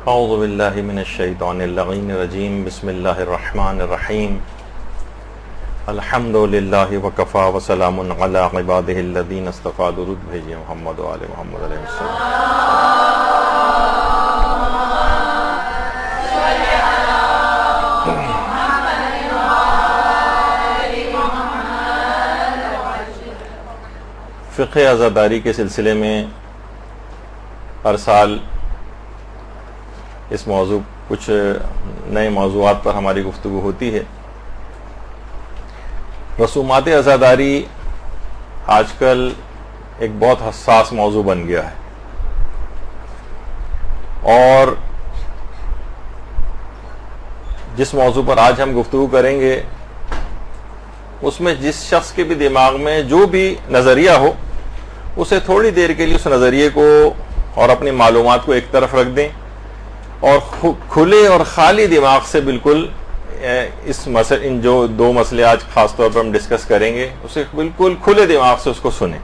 اعوذ باللہ من الشیطان اللعین الرجیم بسم اللہ الرحمن الرحیم الحمد للہ وکفا وسلام علی عبادہ الذین اصطفیٰ. درود بھیجئے محمد و آل محمد علیہ السلام. فقہ عزاداری کے سلسلے میں ہر سال اس موضوع کچھ نئے موضوعات پر ہماری گفتگو ہوتی ہے. رسومات عزاداری آج کل ایک بہت حساس موضوع بن گیا ہے، اور جس موضوع پر آج ہم گفتگو کریں گے اس میں جس شخص کے بھی دماغ میں جو بھی نظریہ ہو اسے تھوڑی دیر کے لیے اس نظریے کو اور اپنی معلومات کو ایک طرف رکھ دیں اور کھلے اور خالی دماغ سے بالکل ان جو دو مسئلے آج خاص طور پر ہم ڈسکس کریں گے اسے بالکل کھلے دماغ سے اس کو سنیں.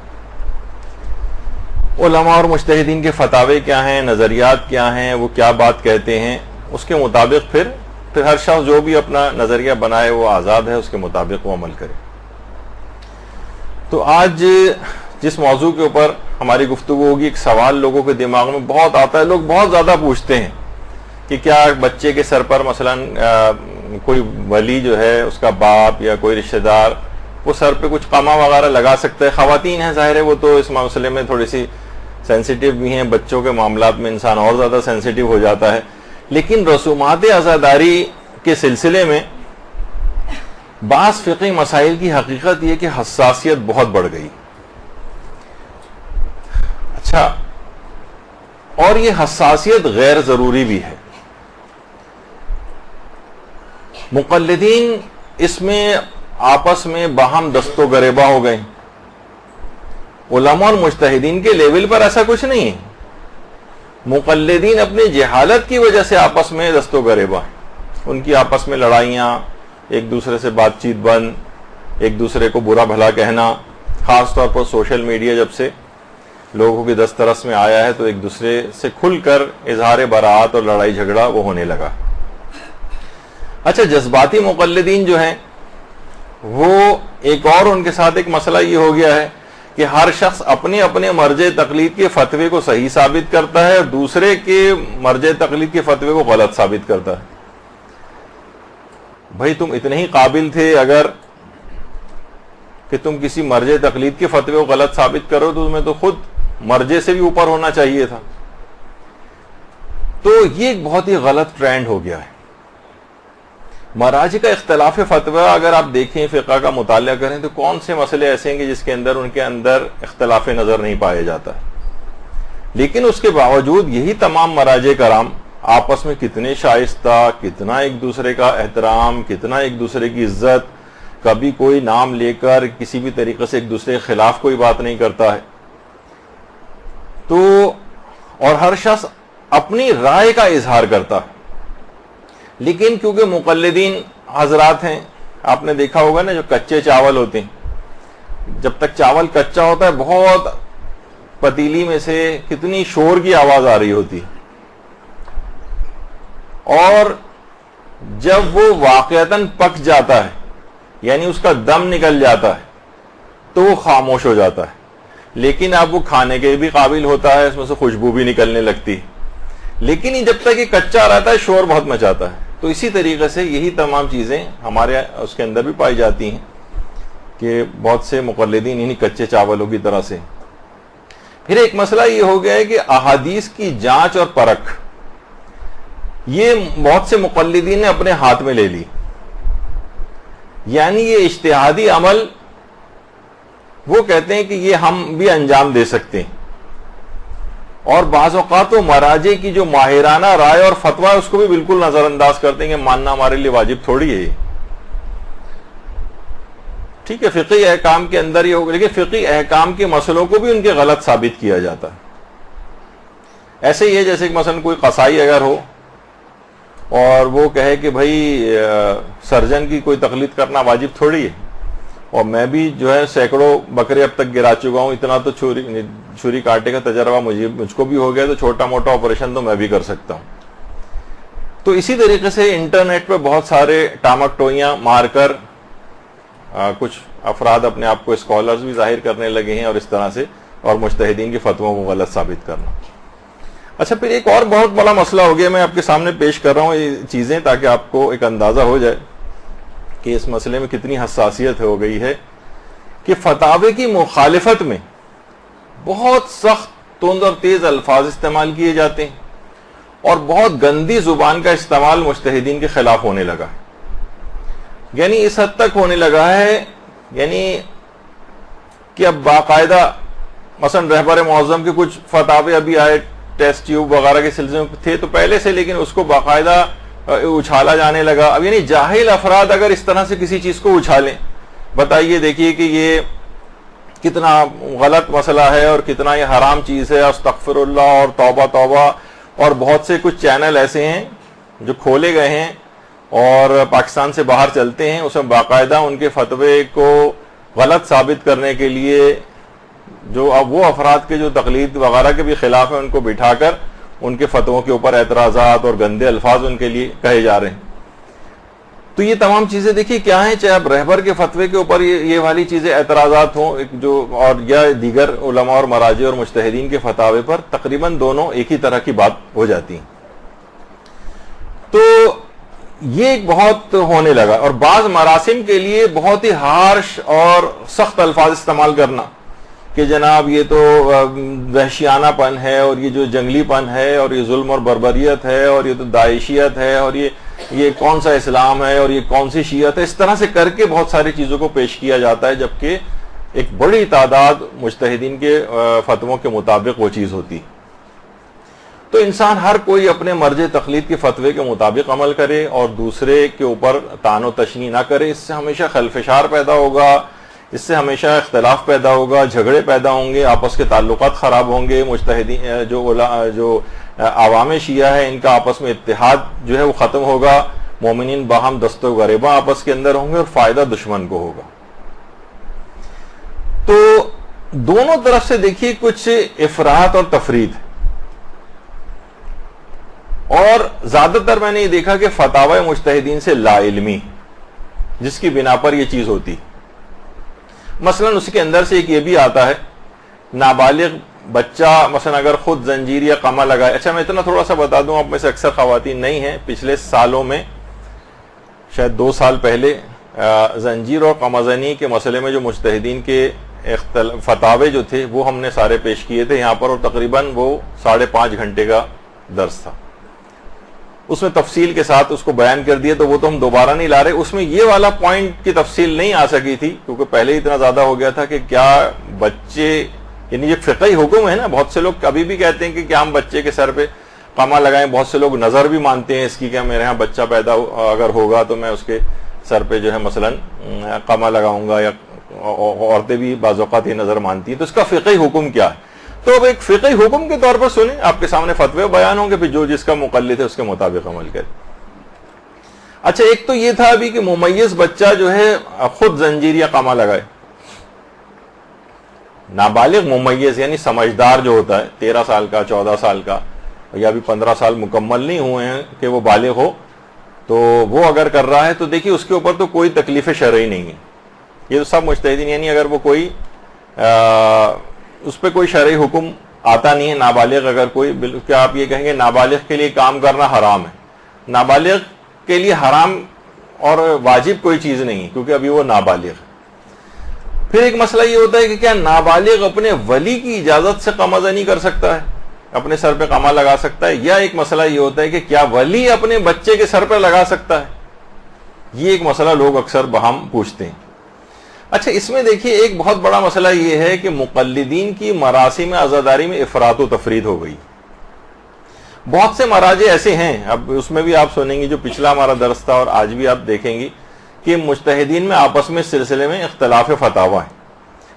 علماء اور مجتہدین کے فتاوے کیا ہیں، نظریات کیا ہیں، وہ کیا بات کہتے ہیں، اس کے مطابق پھر ہر شخص جو بھی اپنا نظریہ بنائے وہ آزاد ہے، اس کے مطابق وہ عمل کرے. تو آج جس موضوع کے اوپر ہماری گفتگو ہوگی، ایک سوال لوگوں کے دماغ میں بہت آتا ہے، لوگ بہت زیادہ پوچھتے ہیں کہ کیا بچے کے سر پر مثلا کوئی ولی جو ہے اس کا باپ یا کوئی رشتہ دار وہ سر پہ کچھ قمع وغیرہ لگا سکتا ہے. خواتین ہیں ظاہر ہے وہ تو اس مسئلے میں تھوڑی سی سینسیٹیو بھی ہیں، بچوں کے معاملات میں انسان اور زیادہ سینسیٹیو ہو جاتا ہے. لیکن رسومات عزاداری کے سلسلے میں بعض فقہی مسائل کی حقیقت یہ کہ حساسیت بہت بڑھ گئی. اچھا، اور یہ حساسیت غیر ضروری بھی ہے. مقلدین اس میں آپس میں باہم دست و گریباں ہو گئے. علماء اور مجتہدین کے لیول پر ایسا کچھ نہیں ہے. مقلدین اپنی جہالت کی وجہ سے آپس میں دست و گریباں ہیں. ان کی آپس میں لڑائیاں، ایک دوسرے سے بات چیت بند، ایک دوسرے کو برا بھلا کہنا. خاص طور پر سوشل میڈیا جب سے لوگوں کی دسترس میں آیا ہے تو ایک دوسرے سے کھل کر اظہار براعت اور لڑائی جھگڑا وہ ہونے لگا. اچھا، جذباتی مقلدین جو ہیں وہ ایک اور ان کے ساتھ ایک مسئلہ یہ ہو گیا ہے کہ ہر شخص اپنے اپنے مرجع تقلید کے فتوے کو صحیح ثابت کرتا ہے اور دوسرے کے مرجع تقلید کے فتوے کو غلط ثابت کرتا ہے. بھائی تم اتنے ہی قابل تھے اگر کہ تم کسی مرجع تقلید کے فتوے کو غلط ثابت کرو تو تمہیں تو خود مرجع سے بھی اوپر ہونا چاہیے تھا. تو یہ ایک بہت ہی غلط ٹرینڈ ہو گیا ہے. مراجع کا اختلاف فتویٰ اگر آپ دیکھیں، فقہ کا مطالعہ کریں تو کون سے مسئلے ایسے ہیں کہ جس کے اندر ان کے اندر اختلاف نظر نہیں پایا جاتا ہے. لیکن اس کے باوجود یہی تمام مراجع کرام آپس میں کتنے شائستہ، کتنا ایک دوسرے کا احترام، کتنا ایک دوسرے کی عزت، کبھی کوئی نام لے کر کسی بھی طریقے سے ایک دوسرے کے خلاف کوئی بات نہیں کرتا ہے. تو اور ہر شخص اپنی رائے کا اظہار کرتا ہے. لیکن کیونکہ مقلدین حضرات ہیں، آپ نے دیکھا ہوگا نا جو کچے چاول ہوتے ہیں، جب تک چاول کچا ہوتا ہے بہت پتیلی میں سے کتنی شور کی آواز آ رہی ہوتی ہے، اور جب وہ واقعتاً پک جاتا ہے یعنی اس کا دم نکل جاتا ہے تو وہ خاموش ہو جاتا ہے. لیکن اب وہ کھانے کے بھی قابل ہوتا ہے، اس میں سے خوشبو بھی نکلنے لگتی. لیکن جب تک یہ کچا رہتا ہے شور بہت مچاتا ہے. تو اسی طریقے سے یہی تمام چیزیں ہمارے اس کے اندر بھی پائی جاتی ہیں کہ بہت سے مقلدین انہی کچے چاولوں کی طرح سے. پھر ایک مسئلہ یہ ہو گیا ہے کہ احادیث کی جانچ اور پرکھ یہ بہت سے مقلدین نے اپنے ہاتھ میں لے لی. یعنی یہ اجتہادی عمل وہ کہتے ہیں کہ یہ ہم بھی انجام دے سکتے ہیں، اور بعض اوقات وہ مراجع کی جو ماہرانہ رائے اور فتویٰ اس کو بھی بالکل نظر انداز کرتے ہیں کہ ماننا ہمارے لیے واجب تھوڑی ہے. ٹھیک ہے، فقہی احکام کے اندر یہ ہوگا، لیکن فقہی احکام کے مسئلوں کو بھی ان کے غلط ثابت کیا جاتا ہے. ایسے ہی ہے جیسے کہ مثلا کوئی قصائی اگر ہو اور وہ کہے کہ بھائی سرجن کی کوئی تقلید کرنا واجب تھوڑی ہے، اور میں بھی جو ہے سینکڑوں بکرے اب تک گرا چکا ہوں، اتنا تو چھری کاٹے کا تجربہ مجھ کو بھی ہو گیا، تو چھوٹا موٹا آپریشن تو میں بھی کر سکتا ہوں. تو اسی طریقے سے انٹرنیٹ پہ بہت سارے ٹامک ٹوئیاں مار کر کچھ افراد اپنے آپ کو اسکالرز بھی ظاہر کرنے لگے ہیں اور اس طرح سے اور مجتہدین کے فتووں کو غلط ثابت کرنا. اچھا پھر ایک اور بہت بڑا مسئلہ ہو گیا, میں آپ کے سامنے پیش کر رہا ہوں یہ چیزیں تاکہ آپ کو ایک اندازہ ہو جائے کہ اس مسئلے میں کتنی حساسیت ہو گئی ہے, کہ فتاوے کی مخالفت میں بہت سخت تند اور تیز الفاظ استعمال کیے جاتے ہیں اور بہت گندی زبان کا استعمال مجتہدین کے خلاف ہونے لگا ہے. یعنی اس حد تک ہونے لگا ہے یعنی کہ اب باقاعدہ مثلا رہبر معظم کے کچھ فتاوے ابھی آئے ٹیسٹ ٹیوب وغیرہ کے سلسلے میں تھے تو پہلے سے, لیکن اس کو باقاعدہ اچھالا جانے لگا. اب یعنی جاہل افراد اگر اس طرح سے کسی چیز کو اچھالیں, بتائیے دیکھیے کہ یہ کتنا غلط مسئلہ ہے اور کتنا یہ حرام چیز ہے. استغفر اللہ اور توبہ توبہ. اور بہت سے کچھ چینل ایسے ہیں جو کھولے گئے ہیں اور پاکستان سے باہر چلتے ہیں, اس میں باقاعدہ ان کے فتوے کو غلط ثابت کرنے کے لیے جو اب وہ افراد کے جو تقلید وغیرہ کے بھی خلاف ہیں ان کو بٹھا کر ان کے فتووں کے اوپر اعتراضات اور گندے الفاظ ان کے لیے کہے جا رہے ہیں. تو یہ تمام چیزیں دیکھیے کیا ہیں, چاہے اب رہبر کے فتوے کے اوپر یہ والی چیزیں اعتراضات ہوں جو اور یا دیگر علماء اور مراجع اور مجتہدین کے فتاوے پر, تقریباً دونوں ایک ہی طرح کی بات ہو جاتی ہیں. تو یہ ایک بہت ہونے لگا, اور بعض مراسم کے لیے بہت ہی ہارش اور سخت الفاظ استعمال کرنا کہ جناب یہ تو وحشیانہ پن ہے اور یہ جو جنگلی پن ہے اور یہ ظلم اور بربریت ہے اور یہ تو داعشیت ہے اور یہ کون سا اسلام ہے اور یہ کون سی شیعت ہے. اس طرح سے کر کے بہت ساری چیزوں کو پیش کیا جاتا ہے, جبکہ ایک بڑی تعداد مجتہدین کے فتووں کے مطابق وہ چیز ہوتی. تو انسان ہر کوئی اپنے مرجع تقلید کے فتوے کے مطابق عمل کرے اور دوسرے کے اوپر طعن و تشنیع نہ کرے. اس سے ہمیشہ خلفشار پیدا ہوگا, اس سے ہمیشہ اختلاف پیدا ہوگا, جھگڑے پیدا ہوں گے, آپس کے تعلقات خراب ہوں گے. مجتہدین جو عوام شیعہ ہے ان کا آپس میں اتحاد جو ہے وہ ختم ہوگا, مومنین باہم دست و غریباں آپس کے اندر ہوں گے اور فائدہ دشمن کو ہوگا. تو دونوں طرف سے دیکھیے کچھ افراط اور تفرید, اور زیادہ تر میں نے یہ دیکھا کہ فتاوی مجتہدین سے لا علمی جس کی بنا پر یہ چیز ہوتی. مثلا اس کے اندر سے ایک یہ بھی آتا ہے, نابالغ بچہ مثلا اگر خود زنجیر یا قمع لگائے. اچھا میں اتنا تھوڑا سا بتا دوں, آپ میں سے اکثر خواتین نہیں ہیں, پچھلے سالوں میں شاید 2 سال پہلے زنجیر اور قمع زنی کے مسئلے میں جو مجتہدین کے فتاوے جو تھے وہ ہم نے سارے پیش کیے تھے یہاں پر, اور تقریباً وہ 5.5 گھنٹے کا درس تھا. اس میں تفصیل کے ساتھ اس کو بیان کر دیا, تو وہ تو ہم دوبارہ نہیں لا رہے. اس میں یہ والا پوائنٹ کی تفصیل نہیں آ سکی تھی کیونکہ پہلے ہی اتنا زیادہ ہو گیا تھا کہ کیا بچے, یعنی یہ فقہی حکم ہے نا, بہت سے لوگ ابھی بھی کہتے ہیں کہ کیا ہم بچے کے سر پہ قمع لگائیں. بہت سے لوگ نظر بھی مانتے ہیں اس کی کہ میرے ہاں بچہ پیدا اگر ہوگا تو میں اس کے سر پہ جو ہے مثلا قمع لگاؤں گا, یا عورتیں بھی بعض اوقات یہ نظر مانتی ہیں. تو اس کا فقہی حکم کیا ہے؟ تو اب ایک فقہی حکم کے طور پر سنیں, آپ کے سامنے فتوے بیان ہوں گے, پھر جو جس کا مقلد ہے اس کے مطابق عمل کرے. اچھا ایک تو یہ تھا ابھی کہ ممیز بچہ جو ہے خود زنجیر یا قمع لگائے. نابالغ ممیز یعنی سمجھدار جو ہوتا ہے 13 سال کا 14 سال کا یا بھی 15 سال مکمل نہیں ہوئے ہیں کہ وہ بالغ ہو, تو وہ اگر کر رہا ہے تو دیکھیے اس کے اوپر تو کوئی تکلیف شرعی نہیں ہے. یہ تو سب مجتہدین, یعنی اگر وہ کوئی اس پہ کوئی شرعی حکم آتا نہیں ہے. نابالغ اگر کوئی, کیا آپ یہ کہیں گے نابالغ کے لیے کام کرنا حرام ہے؟ نابالغ کے لیے حرام اور واجب کوئی چیز نہیں ہے کیونکہ ابھی وہ نابالغ ہے. پھر ایک مسئلہ یہ ہوتا ہے کہ کیا نابالغ اپنے ولی کی اجازت سے قمع زنی کر سکتا ہے, اپنے سر پہ قمع لگا سکتا ہے؟ یا ایک مسئلہ یہ ہوتا ہے کہ کیا ولی اپنے بچے کے سر پہ لگا سکتا ہے؟ یہ ایک مسئلہ لوگ اکثر بہم پوچھتے ہیں. اچھا اس میں دیکھیے ایک بہت بڑا مسئلہ یہ ہے کہ مقلدین کی مراسم عزاداری میں افراط و تفرید ہو گئی. بہت سے مراجع ایسے ہیں, اب اس میں بھی آپ سنیں گی جو پچھلا ہمارا درس تھا اور آج بھی آپ دیکھیں گی کہ مجتہدین میں آپس میں اس سلسلے میں اختلاف فتاوی ہیں.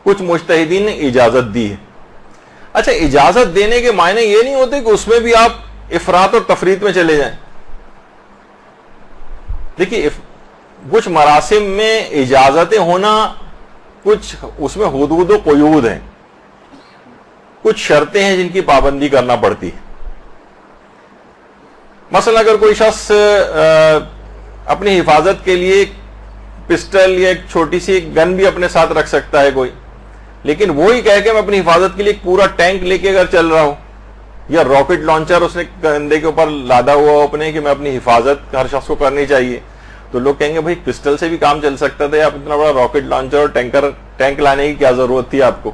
کچھ مجتہدین نے اجازت دی ہے. اچھا اجازت دینے کے معنی یہ نہیں ہوتے کہ اس میں بھی آپ افراط اور تفرید میں چلے جائیں. دیکھیے کچھ مراسم میں اجازتیں ہونا, کچھ اس میں حدود و قیود ہیں, کچھ شرطیں ہیں جن کی پابندی کرنا پڑتی ہے. مثلا اگر کوئی شخص اپنی حفاظت کے لیے ایک پسٹل یا ایک چھوٹی سی ایک گن بھی اپنے ساتھ رکھ سکتا ہے کوئی، لیکن وہی کہہ کے میں اپنی حفاظت کے لیے ایک پورا ٹینک لے کے اگر چل رہا ہوں، یا راکٹ لانچر اس نے کندھے کے اوپر لادا ہوا ہو اپنے کہ میں اپنی حفاظت ہر شخص کو کرنی چاہیے، تو لوگ کہیں گے بھائی پسٹل سے بھی کام چل سکتا تھا، آپ اتنا بڑا راکٹ لانچر اور ٹینک لانے کی کیا ضرورت تھی آپ کو؟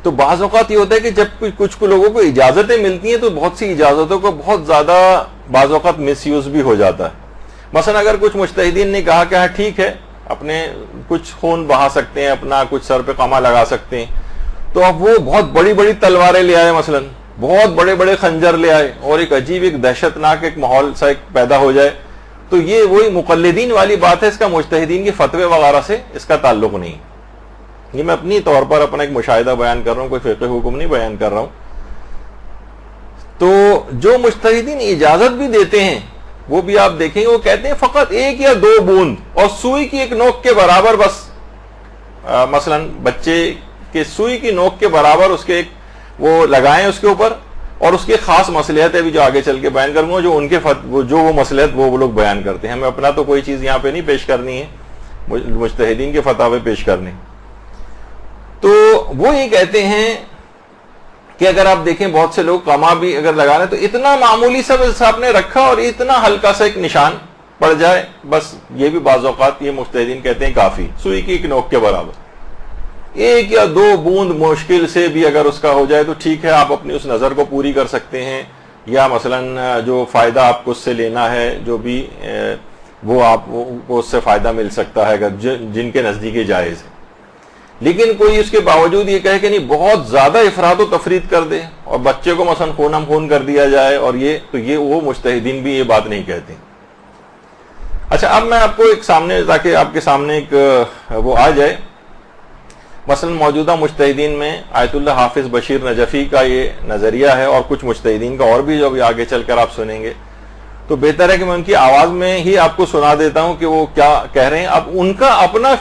تو بعض اوقات یہ ہوتا ہے کہ جب کچھ لوگوں کو اجازتیں ملتی ہیں تو بہت سی اجازتوں کو بہت زیادہ بعض اوقات مس یوز بھی ہو جاتا ہے. مثلا اگر کچھ مجتہدین نے کہا کہ ہاں ٹھیک ہے اپنے کچھ خون بہا سکتے ہیں، اپنا کچھ سر پہ قمع لگا سکتے ہیں، تو اب وہ بہت بڑی بڑی تلواریں لے آئے، مثلا بہت بڑے بڑے خنجر لے آئے اور ایک عجیب ایک دہشت ناک ایک ماحول سا ایک پیدا ہو جائے، تو یہ وہی مقلدین والی بات ہے، اس کا مجتہدین کے فتوے وغیرہ سے اس کا تعلق نہیں. یہ میں اپنی طور پر اپنا ایک مشاہدہ بیان کر رہا ہوں، کوئی فقہ حکم نہیں بیان کر رہا ہوں. تو جو مجتہدین اجازت بھی دیتے ہیں وہ بھی آپ دیکھیں گے وہ کہتے ہیں فقط 1 یا 2 بوند اور سوئی کی ایک نوک کے برابر بس، مثلا بچے کے سوئی کی نوک کے برابر اس کے ایک وہ لگائیں اس کے اوپر، اور اس کی خاص مصلحت ہے بھی جو آگے چل کے بیان کروں گا، جو ان کے جو وہ مصلحت وہ لوگ بیان کرتے ہیں. ہمیں اپنا تو کوئی چیز یہاں پہ نہیں پیش کرنی ہے، مجتہدین کے فتاوے پیش کرنے. تو وہ یہ کہتے ہیں کہ اگر آپ دیکھیں بہت سے لوگ قمع بھی اگر لگا رہے ہیں تو اتنا معمولی سا بس آپ نے رکھا اور اتنا ہلکا سا ایک نشان پڑ جائے بس، یہ بھی بعض اوقات یہ مجتہدین کہتے ہیں کافی، سوئی کی ایک نوک کے برابر. 1 یا 2 بوند مشکل سے بھی اگر اس کا ہو جائے تو ٹھیک ہے، آپ اپنی اس نظر کو پوری کر سکتے ہیں، یا مثلا جو فائدہ آپ کو اس سے لینا ہے جو بھی وہ آپ کو اس سے فائدہ مل سکتا ہے اگر جن کے نزدیک جائز ہے. لیکن کوئی اس کے باوجود یہ کہے کہ نہیں بہت زیادہ افراد و تفرید کر دے اور بچے کو مثلا خون ہم خون کر دیا جائے، اور یہ وہ مجتہدین بھی یہ بات نہیں کہتے. اچھا اب میں آپ کو ایک سامنے تاکہ آپ کے سامنے ایک وہ آ جائے، مثلا موجودہ مجتہدین میں آیت اللہ حافظ بشیر نجفی کا یہ نظریہ ہے، اور کچھ مجتہدین کا اور بھی جو ابھی آگے چل کر آپ سنیں گے، تو بہتر ہے کہ میں ان کی آواز میں ہی آپ کو سنا دیتا ہوں کہ وہ کیا کہہ رہے ہیں. اب ان کا اپنا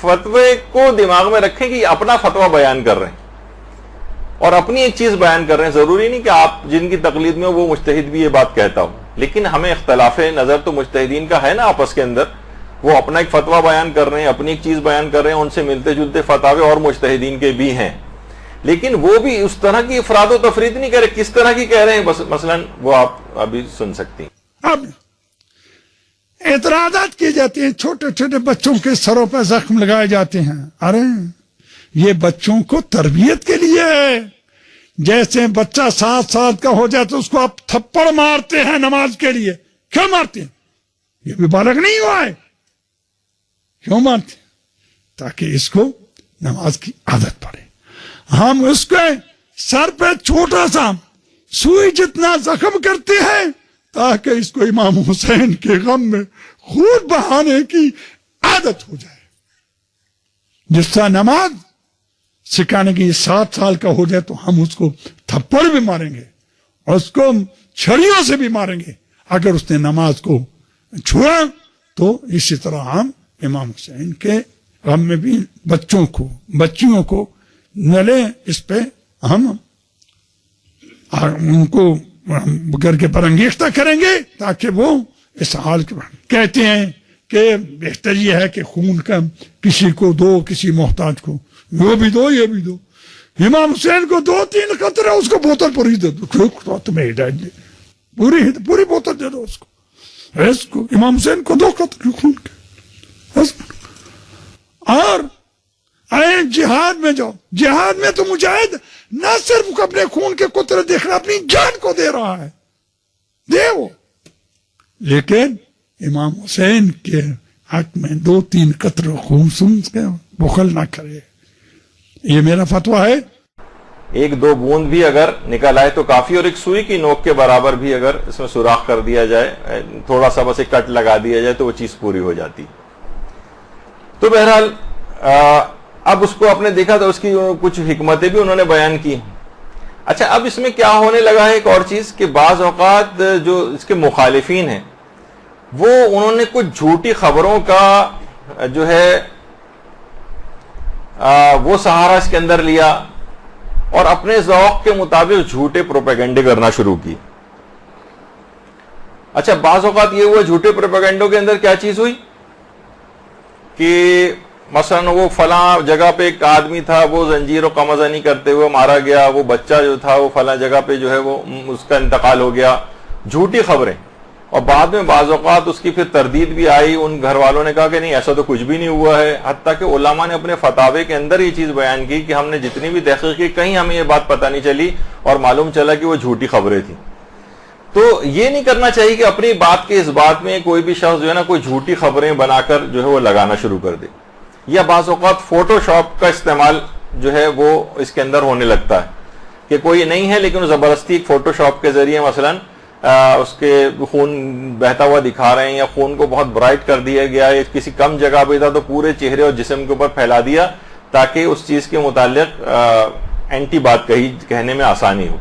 فتوے کو دماغ میں رکھیں کہ یہ اپنا فتویٰ بیان کر رہے ہیں اور اپنی ایک چیز بیان کر رہے ہیں. ضروری نہیں کہ آپ جن کی تقلید میں وہ مجتہد بھی یہ بات کہتا ہو، لیکن ہمیں اختلاف نظر تو مجتہدین کا ہے نا آپس کے اندر. وہ اپنا ایک فتویٰ بیان کر رہے ہیں، اپنی ایک چیز بیان کر رہے ہیں، ان سے ملتے جلتے فتاوے اور مجتہدین کے بھی ہیں، لیکن وہ بھی اس طرح کی افراد و تفرید نہیں کہہ رہے. کس طرح کی کہہ رہے ہیں بس مثلا وہ آپ ابھی سن سکتی ہیں. اب اعتراضات کیے جاتے ہیں، چھوٹے چھوٹے بچوں کے سروں پہ زخم لگائے جاتے ہیں. ارے یہ بچوں کو تربیت کے لیے ہے. جیسے بچہ 7 سال کا ہو جائے تو اس کو آپ تھپڑ مارتے ہیں نماز کے لیے. کیوں مارتے ہیں؟ یہ بھی بالغ نہیں ہوا ہے. کیوں مارتے ہیں؟ تاکہ اس کو نماز کی عادت پڑے. ہم اس کے سر پہ چھوٹا سا سوئی جتنا زخم کرتے ہیں تاکہ اس کو امام حسین کے غم میں خون بہانے کی عادت ہو جائے. جس طرح نماز سکھانے کی 7 سال کا ہو جائے تو ہم اس کو تھپڑ بھی ماریں گے اور اس کو چھڑیوں سے بھی ماریں گے اگر اس نے نماز کو چھوڑا. تو اسی طرح ہم امام حسین کے غم میں بھی بچیوں کو نہ لیں، اس پہ ہم ان کو کر کے برانگیختہ کریں گے تاکہ وہ اس حال کے بعد کہتے ہیں کہ بہتر یہ ہے کہ خون کا کسی کو دو، کسی محتاج کو وہ بھی دو یہ بھی دو. امام حسین کو 2-3 قطرے اس کو بوتل پوری دے دو، تمہیں ہدایت دے پوری بوتل دے دو اس کو امام حسین کو 2 قطرے خون کے. اور جہاد میں جاؤ، جہاد میں تو مجاہد نہ صرف اپنے خون کے قطرے دیکھ رہا، اپنی جان کو دے رہا ہے، دے وہ، لیکن امام حسین کے حق میں 2-3 قطرے خون سن کے بخل نہ کرے. یہ میرا فتویٰ ہے. 1-2 بوند بھی اگر نکل آئے تو کافی، اور ایک سوئی کی نوک کے برابر بھی اگر اس میں سوراخ کر دیا جائے، تھوڑا سا بس ایک کٹ لگا دیا جائے تو وہ چیز پوری ہو جاتی. تو بہرحال اب اس کو آپ نے دیکھا تو اس کی کچھ حکمتیں بھی انہوں نے بیان کی. اچھا اب اس میں کیا ہونے لگا ہے ایک اور چیز کہ بعض اوقات جو اس کے مخالفین ہیں وہ انہوں نے کچھ جھوٹی خبروں کا جو ہے وہ سہارا اس کے اندر لیا اور اپنے ذوق کے مطابق جھوٹے پروپیگنڈے کرنا شروع کی. اچھا بعض اوقات یہ ہوا جھوٹے پروپیگنڈوں کے اندر کیا چیز ہوئی کہ مثلا وہ فلاں جگہ پہ ایک آدمی تھا, وہ زنجیر و قمزنی کرتے ہوئے مارا گیا, وہ بچہ جو تھا وہ فلاں جگہ پہ جو ہے وہ اس کا انتقال ہو گیا, جھوٹی خبریں. اور بعد میں بعض اوقات اس کی پھر تردید بھی آئی, ان گھر والوں نے کہا کہ نہیں ایسا تو کچھ بھی نہیں ہوا ہے, حتیٰ کہ علماء نے اپنے فتاوے کے اندر یہ چیز بیان کی کہ ہم نے جتنی بھی تحقیق کی کہیں ہمیں یہ بات پتہ نہیں چلی اور معلوم چلا کہ وہ جھوٹی خبریں تھیں. تو یہ نہیں کرنا چاہیے کہ اپنی بات کے اس بات میں کوئی بھی شخص جو ہے نا کوئی جھوٹی خبریں بنا کر جو ہے وہ لگانا شروع کر دے, یا بعض اوقات فوٹو شاپ کا استعمال جو ہے وہ اس کے اندر ہونے لگتا ہے کہ کوئی نہیں ہے لیکن زبردستی ایک فوٹو شاپ کے ذریعے مثلا اس کے خون بہتا ہوا دکھا رہے ہیں, یا خون کو بہت برائٹ کر دیا گیا ہے, کسی کم جگہ پہ تھا تو پورے چہرے اور جسم کے اوپر پھیلا دیا تاکہ اس چیز کے متعلق اینٹی بات کہنے میں آسانی ہو.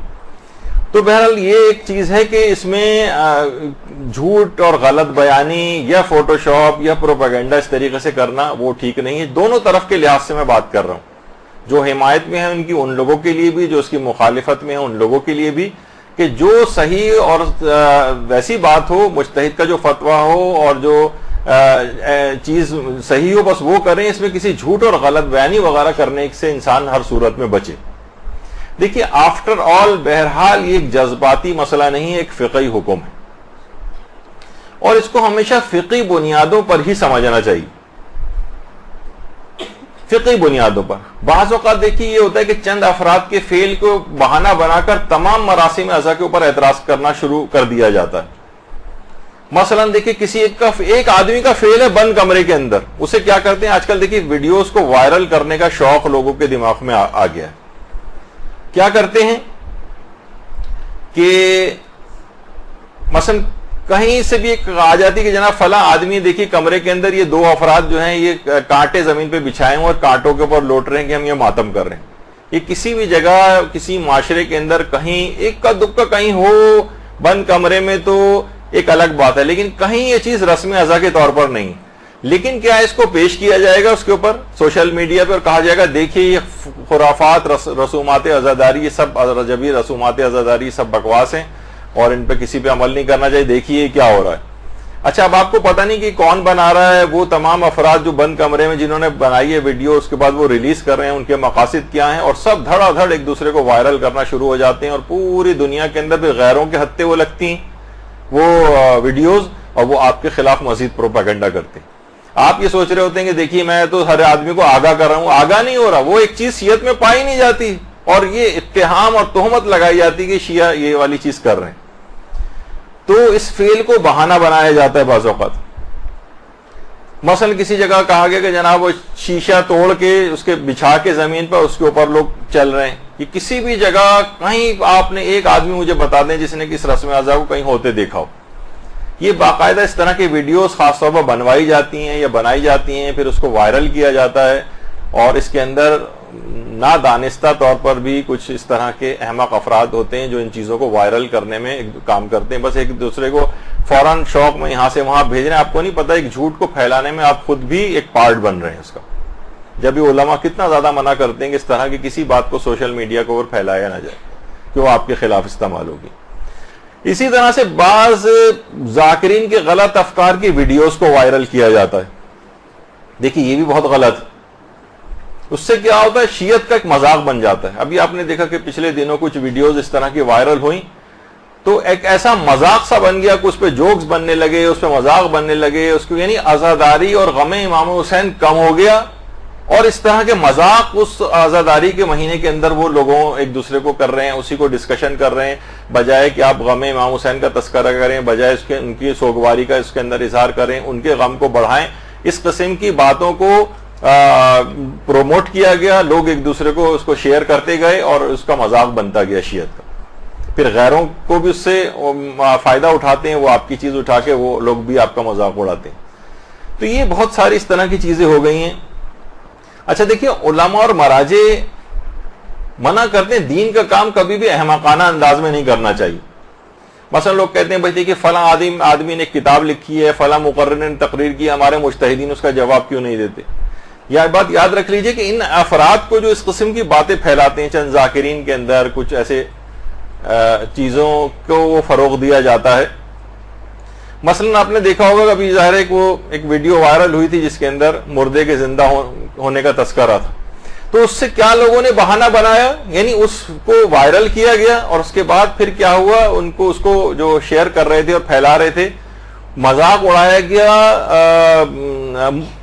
تو بہرحال یہ ایک چیز ہے کہ اس میں جھوٹ اور غلط بیانی یا فوٹو شاپ یا پروپیگنڈا اس طریقے سے کرنا وہ ٹھیک نہیں ہے. دونوں طرف کے لحاظ سے میں بات کر رہا ہوں, جو حمایت میں ہے ان کی ان لوگوں کے لیے بھی, جو اس کی مخالفت میں ہے ان لوگوں کے لیے بھی, کہ جو صحیح اور ویسی بات ہو, مجتہد کا جو فتویٰ ہو اور جو چیز صحیح ہو بس وہ کریں, اس میں کسی جھوٹ اور غلط بیانی وغیرہ کرنے سے انسان ہر صورت میں بچے. دیکھیے آفٹر آل بہرحال یہ ایک جذباتی مسئلہ نہیں ہے, ایک فقہی حکم ہے اور اس کو ہمیشہ فقہی بنیادوں پر ہی سمجھنا چاہیے, فقہی بنیادوں پر. بعض اوقات دیکھیے یہ ہوتا ہے کہ چند افراد کے فعل کو بہانہ بنا کر تمام مراسم اعضاء کے اوپر اعتراض کرنا شروع کر دیا جاتا ہے. مثلا دیکھیے کسی ایک آدمی کا فعل ہے بند کمرے کے اندر, اسے کیا کرتے ہیں آج کل دیکھیے ویڈیوز کو وائرل کرنے کا شوق لوگوں کے دماغ میں آ گیا ہے. کیا کرتے ہیں کہ مثلا کہیں سے بھی ایک آ جاتی کہ جناب فلاں آدمی دیکھیے کمرے کے اندر یہ دو افراد جو ہیں یہ کانٹے زمین پہ بچھائے ہیں اور کانٹوں کے اوپر لوٹ رہے ہیں کہ ہم یہ ماتم کر رہے ہیں. یہ کسی بھی جگہ کسی معاشرے کے اندر کہیں ایک کا دکا کہیں ہو بند کمرے میں تو ایک الگ بات ہے, لیکن کہیں یہ چیز رسم اعضاء کے طور پر نہیں. لیکن کیا اس کو پیش کیا جائے گا اس کے اوپر سوشل میڈیا پہ اور کہا جائے گا دیکھیے یہ خرافات رسومات عزاداری یہ سب رجبی رسومات عزاداری سب بکواس ہیں اور ان پہ کسی پہ عمل نہیں کرنا چاہیے, دیکھیے کیا ہو رہا ہے. اچھا اب آپ کو پتہ نہیں کہ کون بنا رہا ہے, وہ تمام افراد جو بند کمرے میں جنہوں نے بنائی ہے ویڈیو اس کے بعد وہ ریلیز کر رہے ہیں, ان کے مقاصد کیا ہیں, اور سب دھڑا دھڑ ایک دوسرے کو وائرل کرنا شروع ہو جاتے ہیں اور پوری دنیا کے اندر بھی غیروں کے ہتھے وہ لگتی ہیں وہ ویڈیوز, اور وہ آپ کے خلاف مزید پروپیگنڈا کرتے ہیں. آپ یہ سوچ رہے ہوتے ہیں کہ دیکھیے میں تو ہر آدمی کو آگاہ کر رہا ہوں, آگاہ نہیں ہو رہا, وہ ایک چیز شیعت میں پائی نہیں جاتی اور یہ اتہام اور تہمت لگائی جاتی کہ شیعہ یہ والی چیز کر رہے ہیں. تو اس فعل کو بہانہ بنایا جاتا ہے بعض اوقات. مثلا کسی جگہ کہا گیا کہ جناب وہ شیشہ توڑ کے اس کے بچھا کے زمین پر اس کے اوپر لوگ چل رہے ہیں. یہ کسی بھی جگہ کہیں آپ نے ایک آدمی مجھے بتا دیں جس نے کس رسم اعضاء کو کہیں ہوتے دیکھا ہو. یہ باقاعدہ اس طرح کے ویڈیوز خاص طور پر بنوائی جاتی ہیں یا بنائی جاتی ہیں, پھر اس کو وائرل کیا جاتا ہے اور اس کے اندر نادانستہ طور پر بھی کچھ اس طرح کے احمق افراد ہوتے ہیں جو ان چیزوں کو وائرل کرنے میں کام کرتے ہیں, بس ایک دوسرے کو فوراً شوق میں یہاں سے وہاں بھیج رہے ہیں. آپ کو نہیں پتا ایک جھوٹ کو پھیلانے میں آپ خود بھی ایک پارٹ بن رہے ہیں اس کا, جبکہ علماء کتنا زیادہ منع کرتے ہیں کہ اس طرح کی کسی بات کو سوشل میڈیا کے اوپر پھیلایا نہ جائے کہ وہ آپ کے خلاف استعمال ہوگی. اسی طرح سے بعض ذاکرین کے غلط افکار کی ویڈیوز کو وائرل کیا جاتا ہے. دیکھیے یہ بھی بہت غلط ہے. اس سے کیا ہوتا ہے شیعت کا ایک مذاق بن جاتا ہے. ابھی آپ نے دیکھا کہ پچھلے دنوں کچھ ویڈیوز اس طرح کی وائرل ہوئیں تو ایک ایسا مذاق سا بن گیا کہ اس پہ جوکس بننے لگے, اس پہ مذاق بننے لگے, اس کو یعنی عزاداری اور غم امام حسین کم ہو گیا, اور اس طرح کے مذاق اس عزاداری کے مہینے کے اندر وہ لوگوں ایک دوسرے کو کر رہے ہیں, اسی کو ڈسکشن کر رہے ہیں, بجائے کہ آپ غم امام حسین کا تذکرہ کریں, بجائے اس کے ان کی سوگواری کا اس کے اندر اظہار کریں, ان کے غم کو بڑھائیں. اس قسم کی باتوں کو پروموٹ کیا گیا, لوگ ایک دوسرے کو اس کو شیئر کرتے گئے اور اس کا مذاق بنتا گیا شیعت کا. پھر غیروں کو بھی اس سے فائدہ اٹھاتے ہیں, وہ آپ کی چیز اٹھا کے وہ لوگ بھی آپ کا مذاق اڑاتے ہیں. تو یہ بہت ساری اس طرح کی چیزیں ہو گئی ہیں. اچھا دیکھیے علماء اور مراجع منع کرتے ہیں دین کا کام کبھی بھی احمقانہ انداز میں نہیں کرنا چاہیے. مثلا لوگ کہتے ہیں بھائی دیکھیے فلاں آدمی نے ایک کتاب لکھی ہے, فلاں مقرر نے تقریر کی, ہمارے مجتہدین اس کا جواب کیوں نہیں دیتے. یہ بات یاد رکھ لیجئے کہ ان افراد کو جو اس قسم کی باتیں پھیلاتے ہیں, چند ذاکرین کے اندر کچھ ایسے چیزوں کو وہ فروغ دیا جاتا ہے مثلا آپ نے دیکھا ہوگا ابھی ظاہر ہے کہ وہ ایک ویڈیو وائرل ہوئی تھی جس کے اندر مردے کے زندہ ہونے کا تذکرہ تھا، تو اس سے کیا لوگوں نے بہانہ بنایا، یعنی اس کو وائرل کیا گیا اور اس کے بعد پھر کیا ہوا، اس کو جو شیئر کر رہے تھے اور پھیلا رہے تھے، مذاق اڑایا گیا،